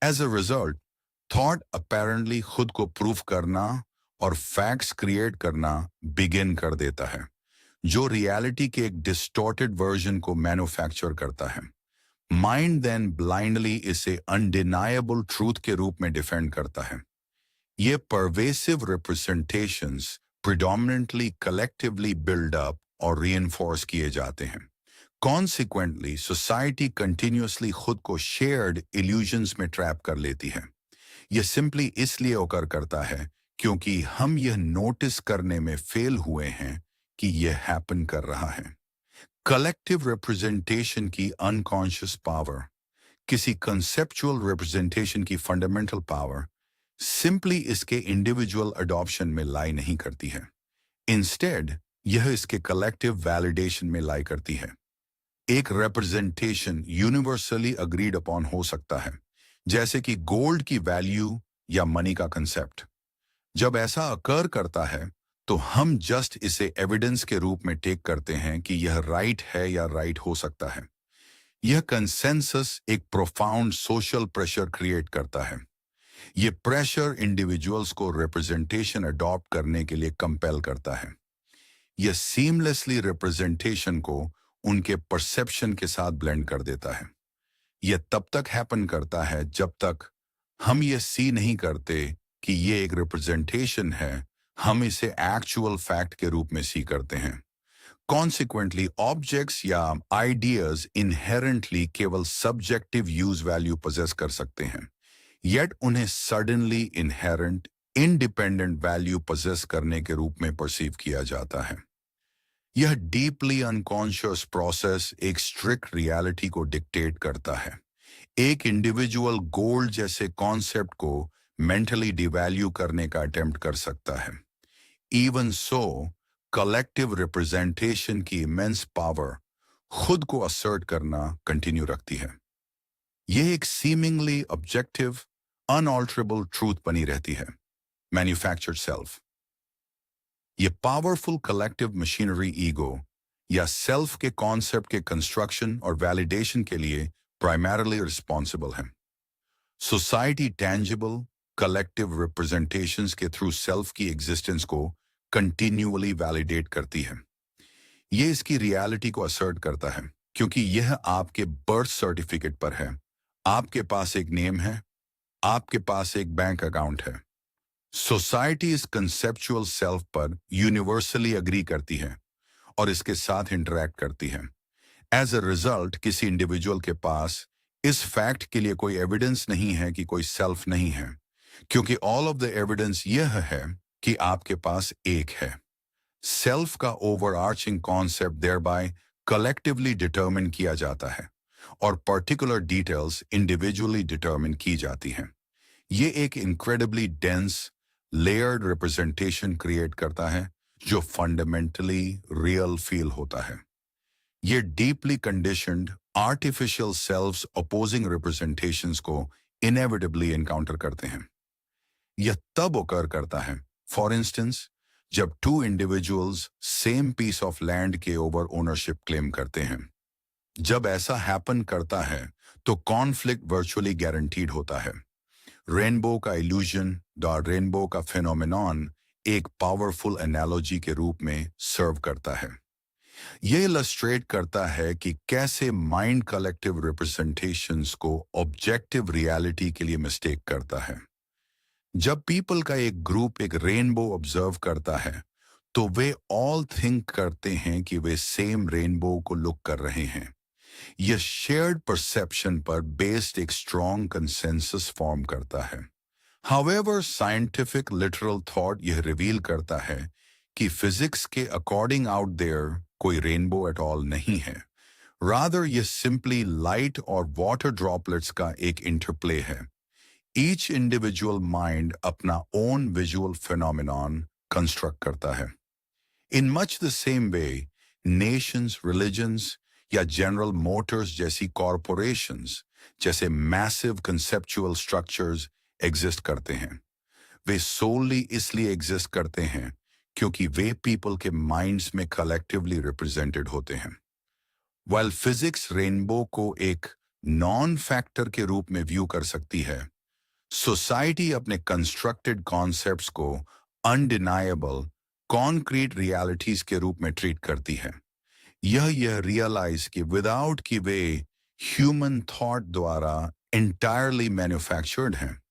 As a result thought apparently खुद को प्रूफ करना और फैक्ट्स क्रिएट करना बिगिन कर देता है, जो रियलिटी के एक डिस्टॉर्टेड वर्जन को मैन्युफैक्चर करता है। माइंड देन ब्लाइंडली इसे अनडिनायबल ट्रूथ के रूप में डिफेंड करता है। ये pervasive representations predominantly collectively build up और रीइंफोर्स किए जाते हैं। कॉन्सिक्वेंटली सोसाइटी कंटिन्यूअसली खुद को शेयर्ड इल्यूजन्स में ट्रैप कर लेती है। यह सिंपली इसलिए ओकर करता है क्योंकि हम यह नोटिस करने में फेल हुए हैं कि यह हैपन कर रहा है। कलेक्टिव रिप्रेजेंटेशन की अनकॉन्शियस पावर किसी कंसेप्चुअल रिप्रेजेंटेशन की फंडामेंटल पावर सिंपली इसके इंडिविजुअल अडॉप्शन में लाई नहीं करती है। इंस्टेड यह इसके कलेक्टिव वैलिडेशन में लाई करती है। एक रिप्रेजेंटेशन यूनिवर्सली अग्रीड अपॉन हो सकता है, जैसे कि गोल्ड की वैल्यू या मनी का कंसेप्ट। जब ऐसा अकर करता है तो हम जस्ट इसे एविडेंस के रूप में टेक करते हैं कि यह राइट है या राइट हो सकता है। यह कंसेंसस एक प्रोफाउंड सोशल प्रेशर क्रिएट करता है। यह प्रेशर इंडिविजुअल्स को रिप्रेजेंटेशन अडॉप्ट करने के लिए कंपेल करता है। यह सीमलेसली रिप्रेजेंटेशन को उनके परसेप्शन के साथ ब्लेंड कर देता है। यह तब तक हैपन करता है जब तक हम यह सी नहीं करते कि यह एक रिप्रेजेंटेशन है, हम इसे एक्चुअल फैक्ट के रूप में सी करते हैं। कॉन्सिक्वेंटली ऑब्जेक्ट्स या आइडियाज इनहेरेंटली केवल सब्जेक्टिव यूज वैल्यू पोजेस कर सकते हैं, येट उन्हें suddenly inherent independent value possess करने के रूप में परसीव किया जाता है। यह डीपली अनकॉन्शियस प्रोसेस एक स्ट्रिक्ट रियलिटी को डिक्टेट करता है। एक इंडिविजुअल गोल्ड जैसे कॉन्सेप्ट को मेंटली डिवैल्यू करने का अटेम्प्ट कर सकता है। इवन सो कलेक्टिव रिप्रेजेंटेशन की इमेंस पावर खुद को असर्ट करना कंटिन्यू रखती है। यह एक सीमिंगली ऑब्जेक्टिव अनऑल्टरेबल ट्रूथ बनी रहती है, मैन्युफैक्चर्ड सेल्फ। ये पावरफुल कलेक्टिव मशीनरी ईगो या सेल्फ के कॉन्सेप्ट के कंस्ट्रक्शन और वैलिडेशन के लिए प्राइमरीली रिस्पॉन्सिबल है। सोसाइटी टैंजिबल कलेक्टिव रिप्रेजेंटेशंस के थ्रू सेल्फ की एग्जिस्टेंस को कंटिन्यूअली वैलिडेट करती है। ये इसकी रियलिटी को असर्ट करता है क्योंकि यह आपके बर्थ सर्टिफिकेट पर है। आपके पास एक नेम है, आपके पास एक बैंक अकाउंट है। सोसाइटी इस कंसेप्चुअल सेल्फ पर यूनिवर्सली अग्री करती है और इसके साथ इंटरैक्ट करती है। एज अ रिजल्ट किसी इंडिविजुअल के पास इस फैक्ट के लिए कोई एविडेंस नहीं है कि कोई सेल्फ नहीं है, क्योंकि ऑल ऑफ द एविडेंस यह है कि आपके पास एक है। सेल्फ का overarching concept thereby collectively determine किया जाता है और पर्टिकुलर डिटेल्स इंडिविजुअली डिटरमिन की जाती हैं। ये एक incredibly dense layered representation create करता है जो फंडामेंटली रियल फील होता है। ये deeply conditioned artificial selves opposing representations को इनएविटेबली एनकाउंटर करते हैं। यह तब ओकर करता है, फॉर इंस्टेंस, जब two individuals same piece of land के ओवर ओनरशिप क्लेम करते हैं। जब ऐसा हैपन करता है तो कॉन्फ्लिक्ट वर्चुअली गारंटीड होता है। रेनबो का इल्यूजन द रेनबो का फिनोमेनॉन एक पावरफुल एनालॉजी के रूप में सर्व करता है। यह इलस्ट्रेट करता है कि कैसे माइंड कलेक्टिव रिप्रेजेंटेशंस को ऑब्जेक्टिव रियलिटी के लिए मिस्टेक करता है। जब पीपल का एक ग्रुप एक रेनबो ऑब्जर्व करता है तो वे ऑल थिंक करते हैं कि वे सेम रेनबो को लुक कर रहे हैं। यह शेयर्ड परसेप्शन पर बेस्ड एक स्ट्रॉन्ग कंसेंसस फॉर्म करता है। हाउएवर साइंटिफिक लिटरल थॉट यह रिवील करता है कि फिजिक्स के अकॉर्डिंग आउट देयर कोई रेनबो एट ऑल नहीं है। रादर यह सिंपली लाइट और वाटर ड्रॉपलेट्स का एक इंटरप्ले है। ईच इंडिविजुअल माइंड अपना ओन विजुअल फिनोमेनॉन कंस्ट्रक्ट करता है। In much the same way Nations, religions या जनरल मोटर्स जैसी कॉरपोरेशंस जैसे मैसिव कंसेप्चुअल स्ट्रक्चर्स एग्जिस्ट करते हैं। वे सोलली इसलिए एग्जिस्ट करते हैं क्योंकि वे पीपल के माइंड्स में कलेक्टिवली रिप्रेजेंटेड होते हैं। वाइल फिजिक्स रेनबो को एक नॉन फैक्टर के रूप में व्यू कर सकती है, सोसाइटी अपने कंस्ट्रक्टेड कॉन्सेप्ट्स को अनडिनाएबल कॉन्क्रीट रियलिटीज के रूप में ट्रीट करती है। यह रियलाइज कि विदाउट कि वे ह्यूमन थॉट द्वारा इंटायरली मैन्युफैक्चर्ड हैं।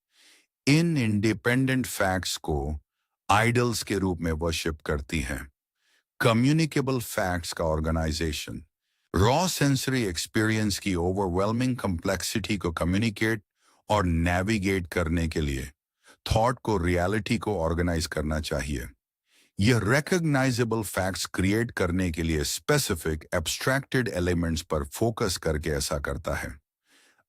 इन इंडिपेंडेंट फैक्ट्स को आइडल्स के रूप में वर्शिप करती हैं। कम्युनिकेबल फैक्ट्स का ऑर्गेनाइजेशन रॉ सेंसरी एक्सपीरियंस की ओवरवेलमिंग कम्प्लेक्सिटी को कम्युनिकेट और नेविगेट करने के लिए थॉट को रियलिटी को ऑर्गेनाइज करना चाहिए। यह रिकॉग्नाइजेबल फैक्ट्स क्रिएट करने के लिए स्पेसिफिक एब्स्ट्रैक्टेड एलिमेंट्स पर फोकस करके ऐसा करता है।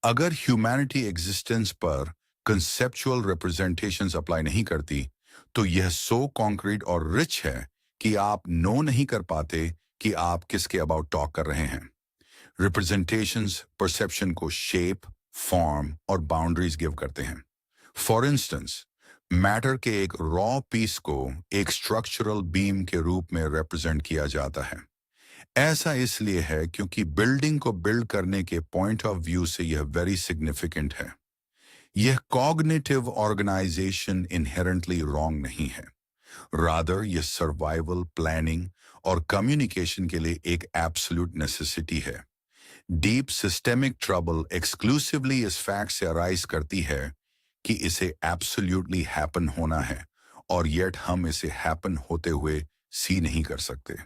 अगर ह्यूमैनिटी एग्जिस्टेंस पर कंसेप्चुअल रिप्रेजेंटेशंस अप्लाई नहीं करती, तो यह सो कॉन्क्रीट और रिच है कि आप नो नहीं कर पाते कि आप किसके अबाउट टॉक कर रहे हैं। रिप्रेजेंटेशंस परसेप्शन को शेप, फॉर्म और बाउंड्रीज गिव करते हैं। फॉर इंस्टेंस, मैटर के एक रॉ पीस को एक स्ट्रक्चरल बीम के रूप में रिप्रेजेंट किया जाता है। ऐसा इसलिए है क्योंकि बिल्डिंग को बिल्ड करने के पॉइंट ऑफ व्यू से यह वेरी सिग्निफिकेंट है। यह कॉग्निटिव ऑर्गेनाइजेशन इनहेरेंटली रॉन्ग नहीं है, रादर यह सर्वाइवल, प्लानिंग और कम्युनिकेशन के लिए एक एब्सोल्यूट नेसेसिटी है। डीप सिस्टेमिक ट्रबल एक्सक्लूसिवली इस फैक्ट से अराइज करती है कि इसे एब्सोल्यूटली हैपन होना है और येट हम इसे हैपन होते हुए सी नहीं कर सकते।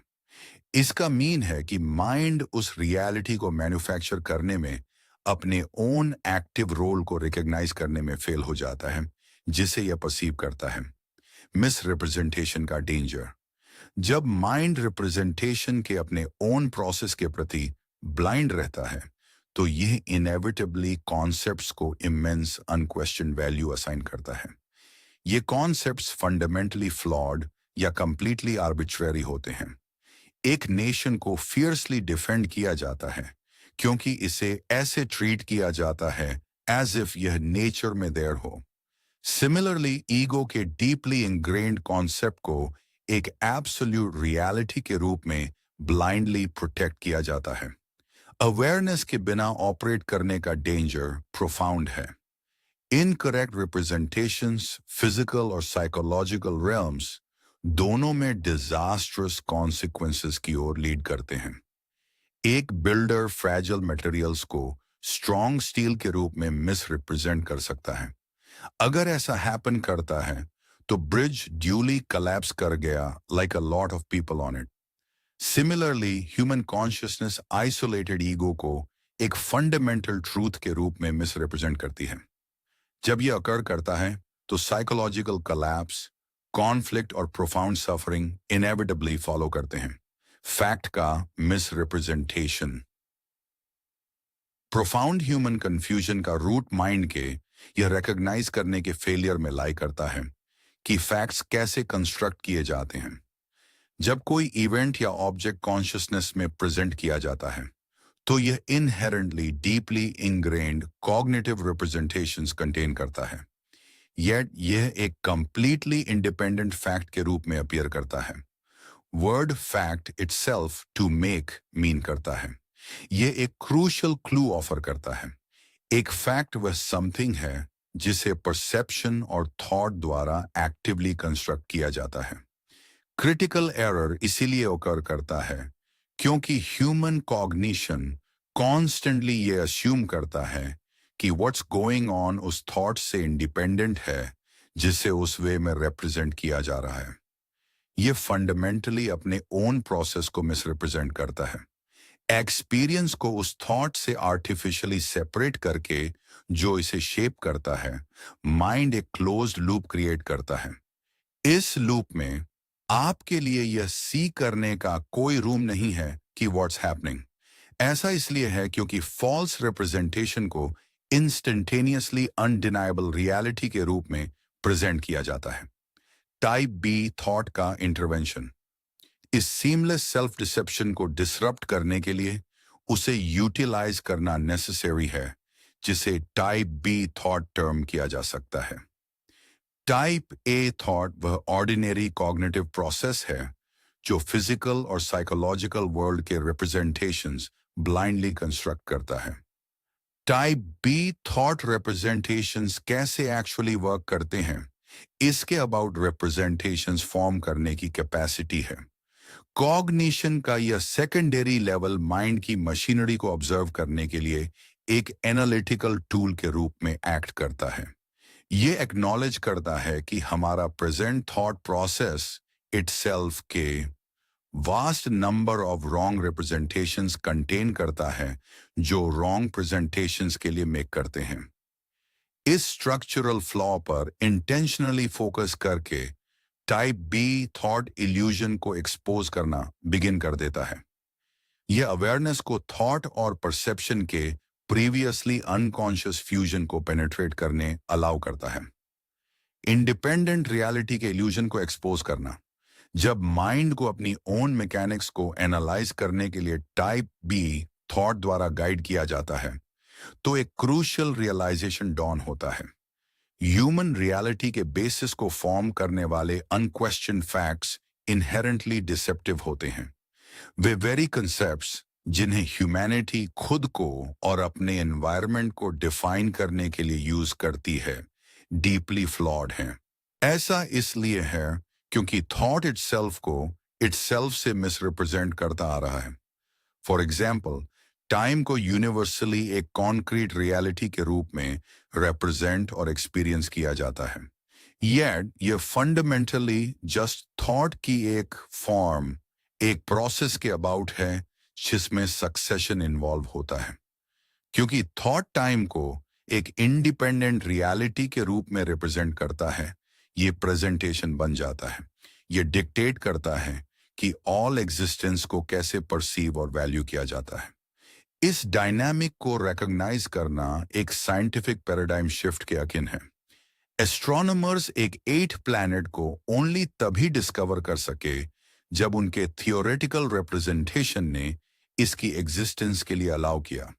इसका मीन है कि माइंड उस रियलिटी को मैन्युफैक्चर करने में अपने ओन एक्टिव रोल को रिकॉग्नाइज करने में फेल हो जाता है, जिसे यह परसीव करता है। मिस रिप्रेजेंटेशन का डेंजर। जब माइंड रिप्रेजेंटेशन के अपने ओन प्रोसेस के प्रति ब्लाइंड रहता है, तो यह इनएविटेबली कॉन्सेप्ट्स को इमेंस अनक्वेश्चन वैल्यू असाइन करता है। ये कॉन्सेप्ट्स फंडामेंटली फ्लॉड या कंप्लीटली आर्बिट्रेरी होते हैं। एक नेशन को फियर्सली डिफेंड किया जाता है क्योंकि इसे ऐसे ट्रीट किया जाता है एज इफ यह नेचर में देयर हो। सिमिलरली, ईगो के डीपली इंग्रेन्ड कॉन्सेप्ट को एक एब्सोल्यूट रियलिटी के रूप में ब्लाइंडली प्रोटेक्ट किया जाता है। अवेयरनेस के बिना ऑपरेट करने का डेंजर प्रोफाउंड है। इनकरेक्ट रिप्रेजेंटेशंस फिजिकल और साइकोलॉजिकल रेल्म्स दोनों में डिजास्ट्रस कॉन्सिक्वेंसेस की ओर लीड करते हैं। एक बिल्डर फ्रैजिल मटेरियल्स को स्ट्रॉन्ग स्टील के रूप में मिस रिप्रेजेंट कर सकता है। अगर ऐसा हैपन करता है तो ब्रिज ड्यूली कलैप्स कर गया like a lot of people on it. Similarly, human consciousness isolated ego को एक फंडामेंटल ट्रूथ के रूप में मिस रिप्रेजेंट करती है। जब यह अकर करता है तो साइकोलॉजिकल कलैप्स, कॉन्फ्लिक्ट और प्रोफाउंड सफरिंग इनएविटेबली फॉलो करते हैं। फैक्ट का miss representation. Profound human confusion का रूट माइंड के यह रिकॉग्नाइज करने के फेलियर में लाई करता है कि फैक्ट्स कैसे कंस्ट्रक्ट किए जाते हैं। जब कोई इवेंट या ऑब्जेक्ट कॉन्शियसनेस में प्रेजेंट किया जाता है, तो यह inherently deeply ingrained cognitive representations contain करता है। येट यह एक कंप्लीटली इंडिपेंडेंट फैक्ट के रूप में अपीयर करता है। Word fact itself to make mean करता है। यह एक क्रूशियल क्लू ऑफर करता है। एक फैक्ट वह समथिंग है जिसे परसेप्शन और थॉट द्वारा एक्टिवली कंस्ट्रक्ट किया जाता है। क्रिटिकल एरर इसीलिए ओकर करता है क्योंकि ह्यूमन कॉग्निशन कॉन्स्टेंटली ये अस्यूम करता है कि व्हाट्स गोइंग ऑन उस थॉट से इंडिपेंडेंट है जिसे उस वे में रिप्रेजेंट किया जा रहा है। ये फंडामेंटली अपने ओन प्रोसेस को मिसरिप्रेजेंट करता है। एक्सपीरियंस को उस थॉट से आर्टिफिशियली सेपरेट करके जो इसे शेप करता है, माइंड एक क्लोज्ड लूप क्रिएट करता है। इस लूप में आपके लिए यह सी करने का कोई रूम नहीं है कि व्हाट्स हैपनिंग। ऐसा इसलिए है क्योंकि फॉल्स रिप्रेजेंटेशन को इंस्टेंटेनियसली अनडिनाएबल रियलिटी के रूप में प्रेजेंट किया जाता है। टाइप बी थॉट का इंटरवेंशन। इस सीमलेस सेल्फ डिसेप्शन को डिसरप्ट करने के लिए उसे यूटिलाइज करना नेसेसरी है, जिसे टाइप बी थॉट टर्म किया जा सकता है। टाइप ए थॉट वह ऑर्डिनरी कॉग्निटिव प्रोसेस है जो फिजिकल और साइकोलॉजिकल वर्ल्ड के रिप्रेजेंटेशंस ब्लाइंडली कंस्ट्रक्ट करता है। टाइप बी थॉट रिप्रेजेंटेशंस कैसे एक्चुअली वर्क करते हैं, इसके अबाउट रिप्रेजेंटेशंस फॉर्म करने की कैपेसिटी है। कॉग्निशन का यह सेकेंडरी लेवल माइंड की मशीनरी को ऑब्जर्व करने के लिए एक एनालिटिकल टूल के रूप में एक्ट करता है। ये एक्नॉलेज करता है कि हमारा प्रेजेंट थॉट प्रोसेस इटसेल्फ के vast number of wrong representations contain करता है जो रॉन्ग प्रेजेंटेशंस के लिए मेक करते हैं। इस स्ट्रक्चरल फ्लॉ पर इंटेंशनली फोकस करके टाइप बी थॉट इल्यूजन को एक्सपोज करना बिगिन कर देता है। यह अवेयरनेस को थॉट और परसेप्शन के प्रीवियसली अनकॉन्शियस फ्यूजन को पेनिट्रेट करने अलाउ करता है। इंडिपेंडेंट रियलिटी के इल्यूजन को एक्सपोज करना, जब माइंड को अपनी ओन मैकेनिक्स को एनालाइज करने के लिए टाइप बी थॉट द्वारा गाइड किया जाता है, तो एक क्रूशियल रियलाइजेशन डॉन होता है। ह्यूमन रियलिटी के बेसिस को फॉर्म करने वाले अनक्वेश्चन फैक्ट्स इनहेरेंटली डिसेप्टिव होते हैं। वे वेरी कंसेप्ट्स जिन्हें ह्यूमैनिटी खुद को और अपने एनवायरनमेंट को डिफाइन करने के लिए यूज करती है, डीपली फ्लॉड हैं। ऐसा इसलिए है क्योंकि थॉट इटसेल्फ को इटसेल्फ से मिसरिप्रेजेंट करता आ रहा है। फॉर एग्जाम्पल, टाइम को यूनिवर्सली एक कॉन्क्रीट रियलिटी के रूप में रिप्रेजेंट और एक्सपीरियंस किया जाता है, येट ये फंडामेंटली जस्ट थॉट की एक फॉर्म, एक प्रोसेस के अबाउट है जिसमें सक्सेशन इन्वॉल्व होता है। क्योंकि थॉट टाइम को एक इंडिपेंडेंट रियलिटी के रूप में रिप्रेजेंट करता है, ये प्रेजेंटेशन बन जाता है। ये डिक्टेट करता है कि ऑल एग्जिस्टेंस को कैसे परसीव और वैल्यू किया जाता है। इस डायनामिक को रिकॉग्नाइज करना एक साइंटिफिक पैराडाइम शिफ्ट के अकिन है। एस्ट्रोनॉमर्स एक 8 प्लैनेट को ओनली तभी डिस्कवर कर सके जब उनके थियोरेटिकल रिप्रेजेंटेशन ने इसकी एग्जिस्टेंस के लिए अलाउ किया।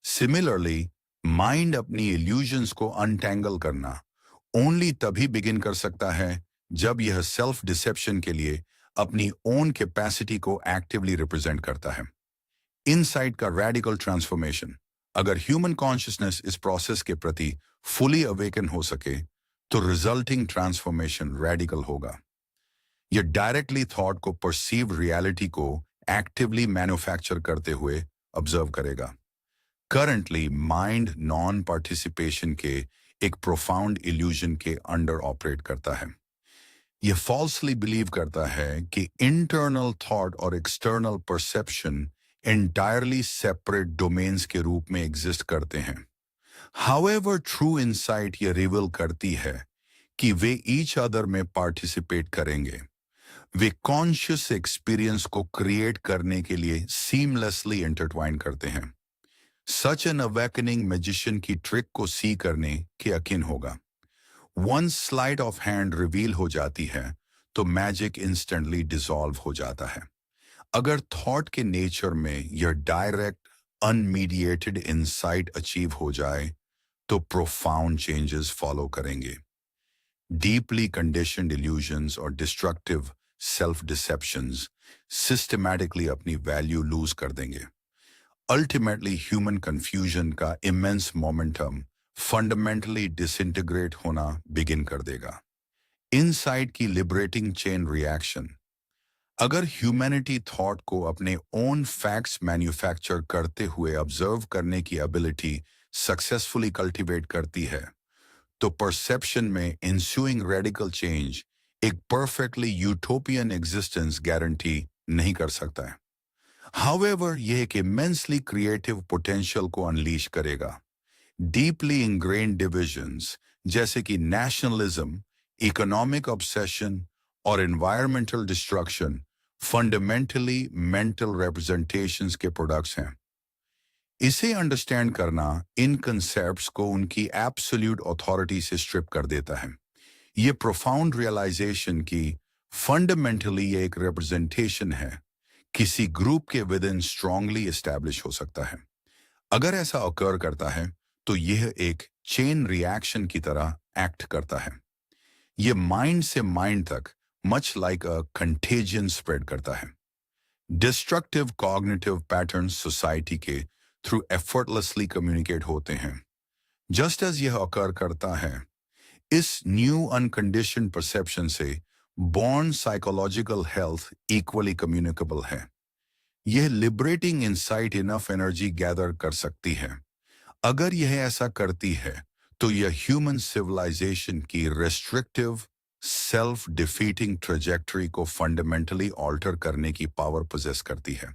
सिमिलरली, माइंड अपनी इल्यूजन्स को अनटैंगल करना ओनली तभी बिगिन कर सकता है जब यह सेल्फ डिसेप्शन के लिए अपनी ओन कैपेसिटी को एक्टिवली रिप्रेजेंट करता है। इनसाइट का रेडिकल ट्रांसफॉर्मेशन, अगर ह्यूमन कॉन्शियसनेस इस प्रोसेस के प्रति फुली अवेकन हो सके तो रिजल्टिंग ट्रांसफॉर्मेशन रेडिकल होगा। यह डायरेक्टली थॉट को परसीव्ड रियलिटी को एक्टिवली मैन्युफैक्चर करते हुए ऑब्जर्व करेगा। करंटली माइंड नॉन पार्टिसिपेशन के एक प्रोफाउंड इल्यूजन के अंडर ऑपरेट करता है। यह फॉल्सली बिलीव करता है कि इंटरनल थॉट और external perception entirely separate domains के रूप में एग्जिस्ट करते हैं। हाउएवर ट्रू इनसाइट यह रिवील करती है कि वे ईच अदर में पार्टिसिपेट करेंगे। वे कॉन्शियस एक्सपीरियंस को क्रिएट करने के लिए सीमलेसली इंटरट्वाइन करते हैं। सच एन अवेकनिंग मैजिशियन की ट्रिक को सी करने के अकिन होगा। One slide of hand reveal हो जाती है तो मैजिक इंस्टेंटली डिसॉल्व हो जाता है। अगर थॉट के नेचर में यह डायरेक्ट अनमीडिएटेड इनसाइट अचीव हो जाए तो प्रोफाउंड चेंजेस फॉलो करेंगे। डीपली कंडीशनड इल्यूजन्स और डिस्ट्रक्टिव सेल्फ डिसेप्शंस सिस्टमैटिकली अपनी वैल्यू लूज कर देंगे। अल्टीमेटली ह्यूमन कंफ्यूजन का इमेंस मोमेंटम फंडामेंटली डिसइंटीग्रेट होना बिगिन कर देगा। इनसाइट की लिबरेटिंग चेन रिएक्शन, अगर ह्यूमैनिटी थॉट को अपने ओन फैक्ट्स मैन्युफैक्चर करते हुए ऑब्जर्व करने की एबिलिटी सक्सेसफुली कल्टीवेट करती है, तो परसेप्शन में इंस्यूइंग रेडिकल चेंज एक परफेक्टली यूटोपियन एग्जिस्टेंस गारंटी नहीं कर सकता है। हाउएवर यह एक इमेंसली क्रिएटिव पोटेंशियल को अनलीश करेगा। डीपली इंग्रेन्ड डिविजन्स जैसे कि नेशनलिज्म, इकोनॉमिक ऑब्सेशन और environmental destruction fundamentally mental representations के प्रोडक्ट्स हैं। इसे अंडरस्टैंड करना इन कंसेप्ट्स को उनकी एब्सोल्यूट अथॉरिटी से स्ट्रिप कर देता है। ये प्रोफाउंड रियलाइजेशन की फंडामेंटली ये एक रिप्रेजेंटेशन है किसी ग्रुप के विद इन स्ट्रांगली एस्टैब्लिश हो सकता है। अगर ऐसा अकर करता है तो यह एक चेन रिएक्शन की तरह एक्ट करता है। यह माइंड से माइंड तक मच लाइक अ कंटेजियन स्प्रेड करता है। डिस्ट्रक्टिव कॉग्निटिव पैटर्न सोसाइटी के थ्रू एफर्टलेसली कम्युनिकेट होते हैं। जस्ट एज यह अकर करता है, इस न्यू अनकंडीशनड परसेप्शन से born psychological health equally communicable है। यह liberating insight enough energy gather कर सकती है। अगर यह ऐसा करती है तो यह ह्यूमन सिविलाइजेशन की रेस्ट्रिक्टिव सेल्फ डिफीटिंग ट्रेजेक्टरी को फंडामेंटली ऑल्टर करने की पावर पोजेस करती है।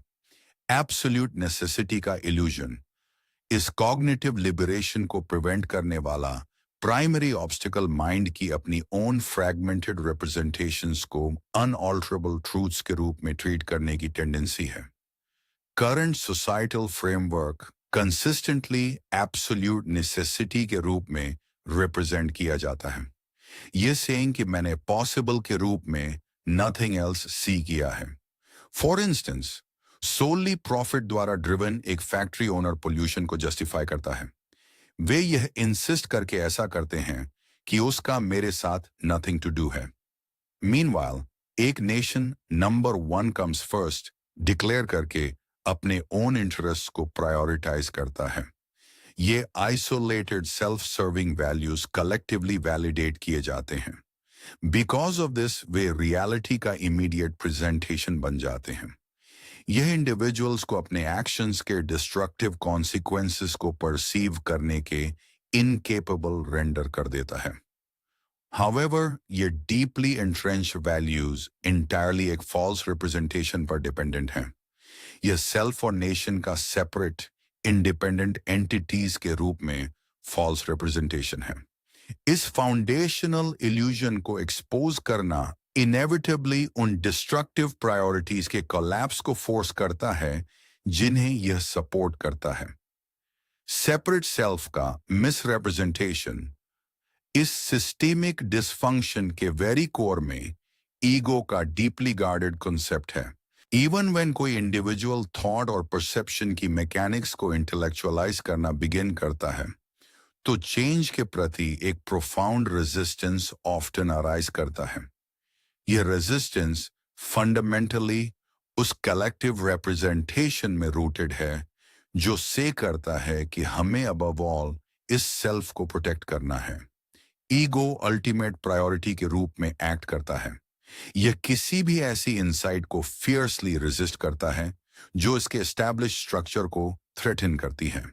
एब्सोल्यूट नेसेसिटी का इल्यूजन इस कॉग्निटिव लिबरेशन को प्रिवेंट करने वाला प्राइमरी ऑब्स्टिकल माइंड की अपनी ओन फ्रैगमेंटेड रिप्रेजेंटेशंस को अनऑल्टरेबल ट्रूथ्स के रूप में ट्रीट करने की टेंडेंसी है। Current societal framework consistently absolute necessity के रूप में रिप्रेजेंट किया जाता है। ये सेइंग कि मैंने पॉसिबल के रूप में नथिंग एल्स सी किया है। फॉर इंस्टेंस, सोली प्रॉफिट द्वारा ड्रिवन एक फैक्ट्री ओनर पोल्यूशन को जस्टिफाई करता है। वे यह इंसिस्ट करके ऐसा करते हैं कि उसका मेरे साथ नथिंग टू डू है। मीनवाइल, एक nation number 1 comes first declare करके अपने ओन इंटरेस्ट को प्रायोरिटाइज करता है। ये isolated self serving values collectively validate किए जाते हैं। Because of this way reality का इमीडिएट प्रेजेंटेशन बन जाते हैं। यह इंडिविजुअल्स को अपने एक्शंस के डिस्ट्रक्टिव कॉन्सिक्वेंसेस को परसीव करने के इनकेपेबल रेंडर कर देता है। हाउएवर, ये डीपली एंट्रेंच वैल्यूज इंटायरली एक फॉल्स रिप्रेजेंटेशन पर डिपेंडेंट हैं। यह सेल्फ और नेशन का सेपरेट इंडिपेंडेंट एंटिटीज के रूप में फॉल्स रिप्रेजेंटेशन है। इस फाउंडेशनल इल्यूजन को एक्सपोज करना इनेविटेबली उन डिस्ट्रक्टिव प्रायोरिटीज के कोलैप्स को फोर्स करता है जिन्हें यह सपोर्ट करता है। सेपरेट सेल्फ का मिसरिप्रेजेंटेशन इस सिस्टेमिक डिसफंक्शन के वेरी कोर में ईगो का डीपली गार्डेड कॉन्सेप्ट है। इवन व्हेन कोई इंडिविजुअल थॉट और परसेप्शन की मैकेनिक्स को इंटेलेक्चुअलाइज करना बिगिन करता है, तो चेंज के प्रति एक प्रोफाउंड रेजिस्टेंस ऑफ्टन अराइज करता है। यह रेजिस्टेंस फंडामेंटली उस कलेक्टिव रिप्रेजेंटेशन में रूटेड है जो से करता है कि हमें अबव ऑल इस सेल्फ को प्रोटेक्ट करना है। ईगो अल्टीमेट प्रायोरिटी के रूप में एक्ट करता है। यह किसी भी ऐसी इंसाइट को फियर्सली रेजिस्ट करता है जो इसके एस्टैब्लिश स्ट्रक्चर को थ्रेटन करती है।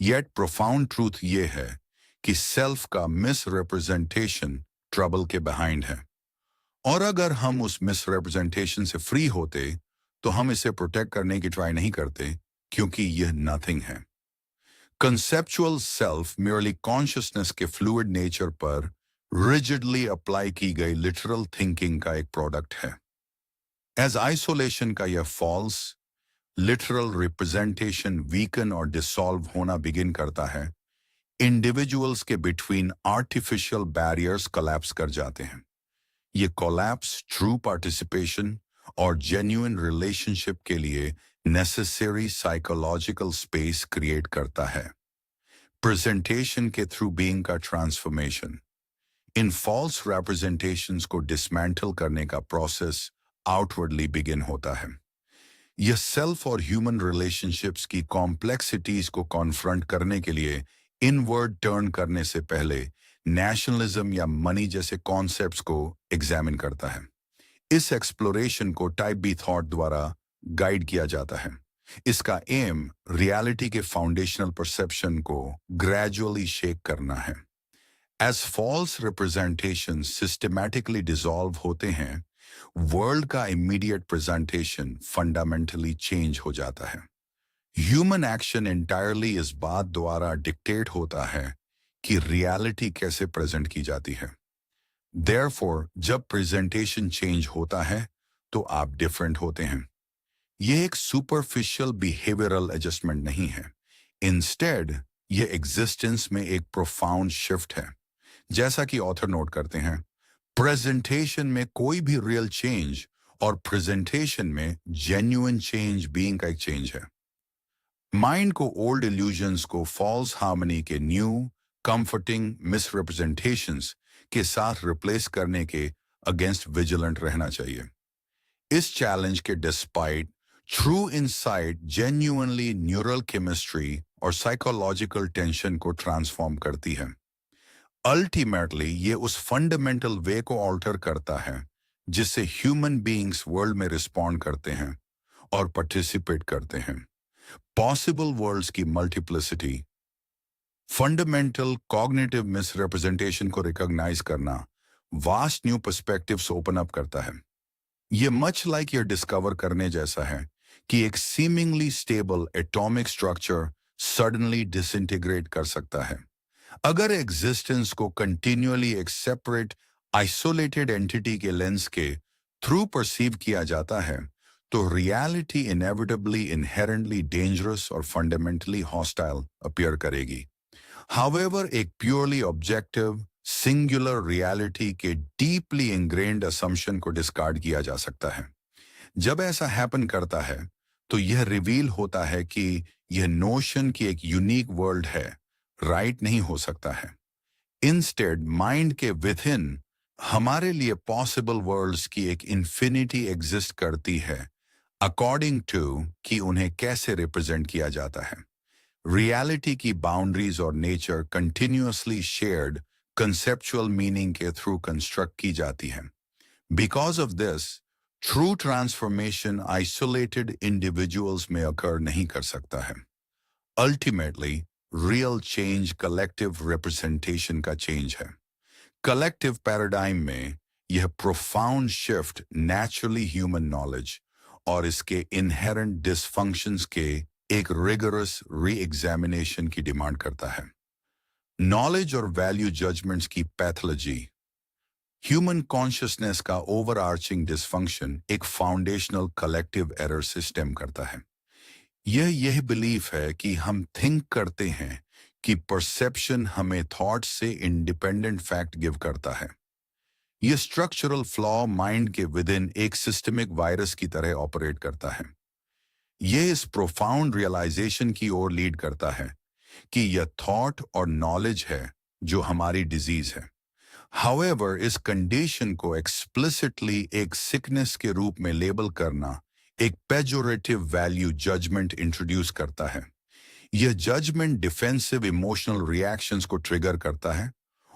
येट प्रोफाउंड ट्रूथ ये है कि सेल्फ का मिस रिप्रेजेंटेशन ट्रबल के बिहाइंड है, और अगर हम उस मिस रिप्रेजेंटेशन से फ्री होते तो हम इसे प्रोटेक्ट करने की ट्राई नहीं करते, क्योंकि यह नथिंग है। कंसेप्चुअल सेल्फ merely कॉन्शियसनेस के फ्लूइड नेचर पर रिजिडली अप्लाई की गई लिटरल थिंकिंग का एक प्रोडक्ट है। एज आइसोलेशन का यह फॉल्स लिटरल रिप्रेजेंटेशन वीकन और डिसॉल्व होना बिगिन करता है, इंडिविजुअल्स के बिटवीन आर्टिफिशियल बैरियर्स कोलैप्स कर जाते हैं। ये कोलैप्स ट्रू पार्टिसिपेशन और जेन्युइन रिलेशनशिप के लिए नेसेसरी साइकोलॉजिकल स्पेस क्रिएट करता है। प्रेजेंटेशन के थ्रू बीइंग का ट्रांसफॉर्मेशन इन फॉल्स रिप्रेजेंटेशंस को डिसमेंटल करने का प्रोसेस आउटवर्डली बिगिन होता है। यह सेल्फ और ह्यूमन रिलेशनशिप्स की कॉम्प्लेक्सिटीज को कॉन्फ्रंट करने के लिए इनवर्ड टर्न करने से पहले नेशनलिज्म या मनी जैसे कॉन्सेप्ट्स को एग्जामिन करता है। इस एक्सप्लोरेशन को टाइप बी थॉट द्वारा गाइड किया जाता है। इसका एम रियलिटी के फाउंडेशनल परसेप्शन को ग्रेजुअली शेक करना है। As false representation systematically dissolve होते हैं, वर्ल्ड का इमीडिएट प्रेजेंटेशन फंडामेंटली चेंज हो जाता है। ह्यूमन एक्शन एंटायरली इस बात द्वारा डिक्टेट होता है कि रियलिटी कैसे प्रेजेंट की जाती है। देयरफॉर जब प्रेजेंटेशन चेंज होता है तो आप डिफरेंट होते हैं। यह एक सुपरफिशियल बिहेवियरल एडजस्टमेंट नहीं है। इंस्टेड यह एग्जिस्टेंस में एक प्रोफाउंड शिफ्ट है। जैसा कि ऑथर नोट करते हैं, प्रेजेंटेशन में कोई भी रियल चेंज और प्रेजेंटेशन में जेन्युइन चेंज बीइंग का एक चेंज है। माइंड को ओल्ड इल्यूजन्स को फॉल्स हार्मनी के न्यू कंफर्टिंग मिसरिप्रेजेंटेशंस के साथ रिप्लेस करने के अगेंस्ट विजिलेंट रहना चाहिए। इस चैलेंज के despite true insight genuinely neural chemistry और साइकोलॉजिकल टेंशन को ट्रांसफॉर्म करती है। अल्टीमेटली ये उस फंडामेंटल वे को ऑल्टर करता है जिससे ह्यूमन बीइंग्स वर्ल्ड में रिस्पॉन्ड करते हैं और पार्टिसिपेट करते हैं। पॉसिबल वर्ल्ड्स की मल्टीप्लिसिटी, फंडामेंटल कॉग्निटिव मिसरिप्रेजेंटेशन को रिकॉग्नाइज करना vast new perspectives open up करता है। ये मच लाइक ये डिस्कवर करने जैसा है कि एक seemingly stable atomic structure suddenly disintegrate कर सकता है। अगर एग्जिस्टेंस को कंटिन्यूअली एक सेपरेट आइसोलेटेड एंटिटी के लेंस के थ्रू परसीव किया जाता है, तो रियलिटी इनएविटेबली इनहेरेंटली डेंजरस और फंडामेंटली हॉस्टाइल अपीयर करेगी। हाउएवर एक प्योरली ऑब्जेक्टिव सिंगुलर रियलिटी के डीपली इंग्रेन्ड असम्पशन को डिस्कार्ड किया जा सकता है। जब ऐसा हैपन करता है तो यह रिवील होता है कि यह नोशन की एक यूनिक वर्ल्ड है राइट नहीं हो सकता है। इंस्टेड माइंड के विथिन हमारे लिए पॉसिबल वर्ल्ड्स की एक इन्फिनिटी एग्जिस्ट करती है अकॉर्डिंग टू कि उन्हें कैसे रिप्रेजेंट किया जाता है। रियलिटी की बाउंड्रीज और nature continuously shared conceptual meaning के थ्रू कंस्ट्रक्ट की जाती है। Because of this true transformation isolated individuals में अकर नहीं कर सकता है। Ultimately real change collective representation का चेंज है। कलेक्टिव पैराडाइम में यह profound shift naturally human knowledge और इसके इनहेरेंट डिसफंक्शंस के एक रिगरस री एग्जामिनेशन की डिमांड करता है। नॉलेज और वैल्यू जजमेंट्स की पैथोलॉजी, ह्यूमन कॉन्शियसनेस का ओवरआर्चिंग डिसफंक्शन एक फाउंडेशनल कलेक्टिव एरर से स्टेम करता है। यह बिलीफ है कि हम थिंक करते हैं कि परसेप्शन हमें थॉट से इंडिपेंडेंट फैक्ट गिव करता है। यह स्ट्रक्चरल फ्लॉ माइंड के विदिन एक सिस्टमिक वायरस की तरह ऑपरेट करता है। यह इस प्रोफाउंड रियलाइजेशन की ओर लीड करता है कि यह थॉट और नॉलेज है जो हमारी डिजीज है। हाउएवर इस कंडीशन को एक्सप्लिसिटली एक सिकनेस के रूप में लेबल करना एक पेजोरेटिव वैल्यू जजमेंट इंट्रोड्यूस करता है। यह जजमेंट डिफेंसिव इमोशनल रिएक्शंस को ट्रिगर करता है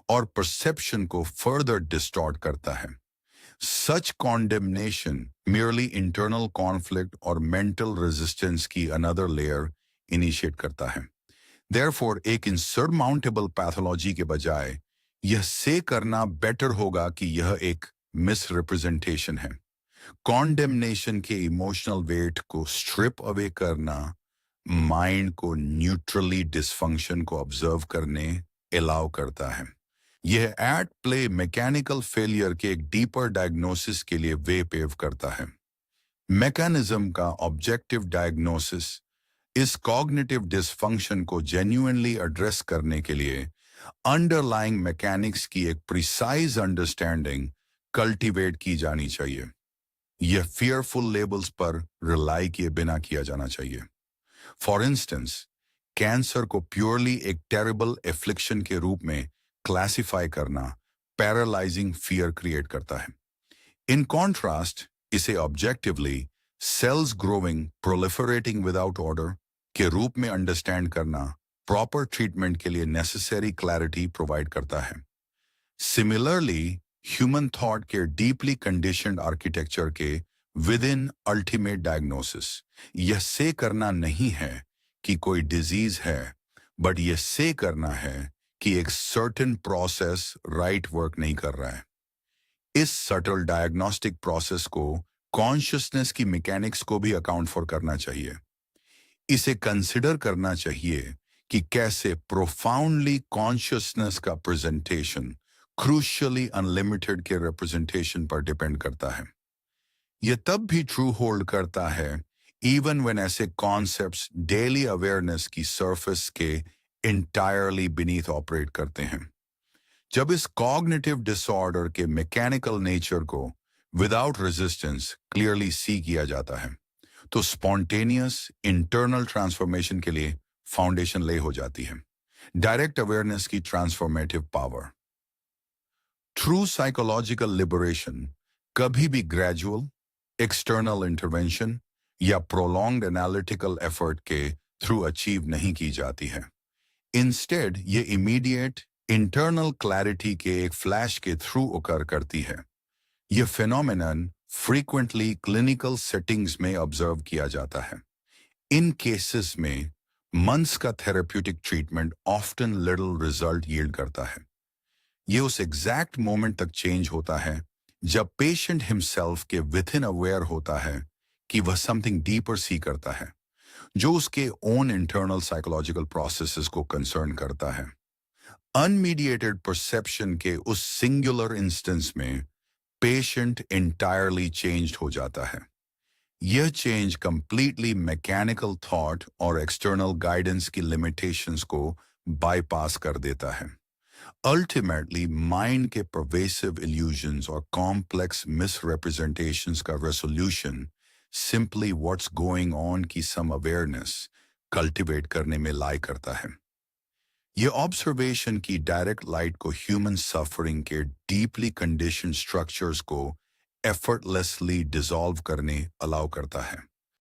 और परसेप्शन को फर्दर डिस्टॉर्ट करता है। सच कॉन्डेमनेशन merely इंटरनल कॉन्फ्लिक्ट और मेंटल रेजिस्टेंस की अनदर लेयर इनिशिएट करता है। देयरफॉर एक इंसरमाउंटेबल पैथोलॉजी के बजाय यह से करना बेटर होगा कि यह एक मिसरिप्रेजेंटेशन है। कॉन्डेमनेशन के इमोशनल वेट को स्ट्रिप अवे करना माइंड को न्यूट्रली डिसफंक्शन को ऑब्जर्व करने अलाउ करता है। यह एट प्ले मैकेनिकल फेलियर के एक डीपर डायग्नोसिस के लिए वे पेव करता है। मैकेनिज्म का ऑब्जेक्टिव डायग्नोसिस इस कॉग्निटिव डिसफंक्शन को जेन्युइनली एड्रेस करने के लिए अंडरलाइंग मैकेनिक्स की एक प्रिसाइज अंडरस्टैंडिंग कल्टीवेट की जानी चाहिए। यह फियरफुल लेबल्स पर रिलाई किए बिना किया जाना चाहिए। फॉर इंस्टेंस, कैंसर को प्योरली एक टेरिबल एफ्लिक्शन के रूप में क्लासिफाई करना पैरालाइजिंग फियर क्रिएट करता है। इन कॉन्ट्रास्ट, इसे objectively cells growing proliferating without order के रूप में अंडरस्टैंड करना प्रॉपर ट्रीटमेंट के लिए नेसेसरी क्लैरिटी प्रोवाइड करता है। सिमिलरली, ह्यूमन थॉट के डीपली कंडीशनड आर्किटेक्चर के विद इन अल्टीमेट डायग्नोसिस यह से करना नहीं है कि कोई डिजीज है, बट यह से करना है कि एक सर्टेन प्रोसेस राइट वर्क नहीं कर रहा है। इस सटल डायग्नोस्टिक प्रोसेस को कॉन्शियसनेस की मैकेनिक्स को भी अकाउंट फॉर करना चाहिए। इसे कंसिडर करना चाहिए कि कैसे प्रोफाउंडली कॉन्शियसनेस का प्रेजेंटेशन क्रूशियली अनलिमिटेड के रिप्रेजेंटेशन पर डिपेंड करता है। यह तब भी ट्रू होल्ड करता है इवन व्हेन ऐसे कॉन्सेप्ट्स डेली अवेयरनेस की सरफेस के इंटायरली बीनीथ ऑपरेट करते हैं। जब इस कॉग्निटिव डिसऑर्डर के मैकेनिकल नेचर को विदाउट रेजिस्टेंस क्लियरली सी किया जाता है, तो स्पॉन्टेनियस इंटरनल ट्रांसफॉर्मेशन के लिए फाउंडेशन ले हो जाती है। डायरेक्ट अवेयरनेस की transformative power. True psychological liberation कभी भी ग्रेजुअल, एक्सटर्नल इंटरवेंशन या प्रोलॉन्ग्ड एनालिटिकल एफर्ट के थ्रू अचीव नहीं की जाती है। इंस्टेड ये इमीडिएट इंटरनल क्लैरिटी के एक फ्लैश के थ्रू ओकर करती है। ये फिनोमेनन फ्रीक्वेंटली क्लिनिकल सेटिंग्स में ऑब्जर्व किया जाता है। इन केसेस में मंथ्स का therapeutic treatment often little result yield करता है। ये उस एग्जैक्ट मोमेंट तक चेंज होता है जब पेशेंट हिमसेल्फ के विद इन अवेयर होता है कि वह समथिंग डीपर सी करता है, जो उसके ओन इंटरनल साइकोलॉजिकल प्रोसेसेस को कंसर्न करता है। अनमीडिएटेड परसेप्शन के उस सिंगुलर इंस्टेंस में पेशेंट इंटायरली चेंज्ड हो जाता है। यह चेंज कंप्लीटली मैकेनिकल थॉट और एक्सटर्नल गाइडेंस की लिमिटेशंस को बाईपास कर देता है। अल्टीमेटली माइंड के परवेसिव इल्यूजन्स और कॉम्प्लेक्स मिसरिप्रेजेंटेशंस का resolution simply what's going on की सम अवेयरनेस कल्टिवेट करने में लाई करता है। ये ऑब्जर्वेशन की डायरेक्ट लाइट को ह्यूमन सफरिंग के डीपली कंडीशन स्ट्रक्चर्स को एफर्टलेसली डिसॉल्व करने अलाउ करता है।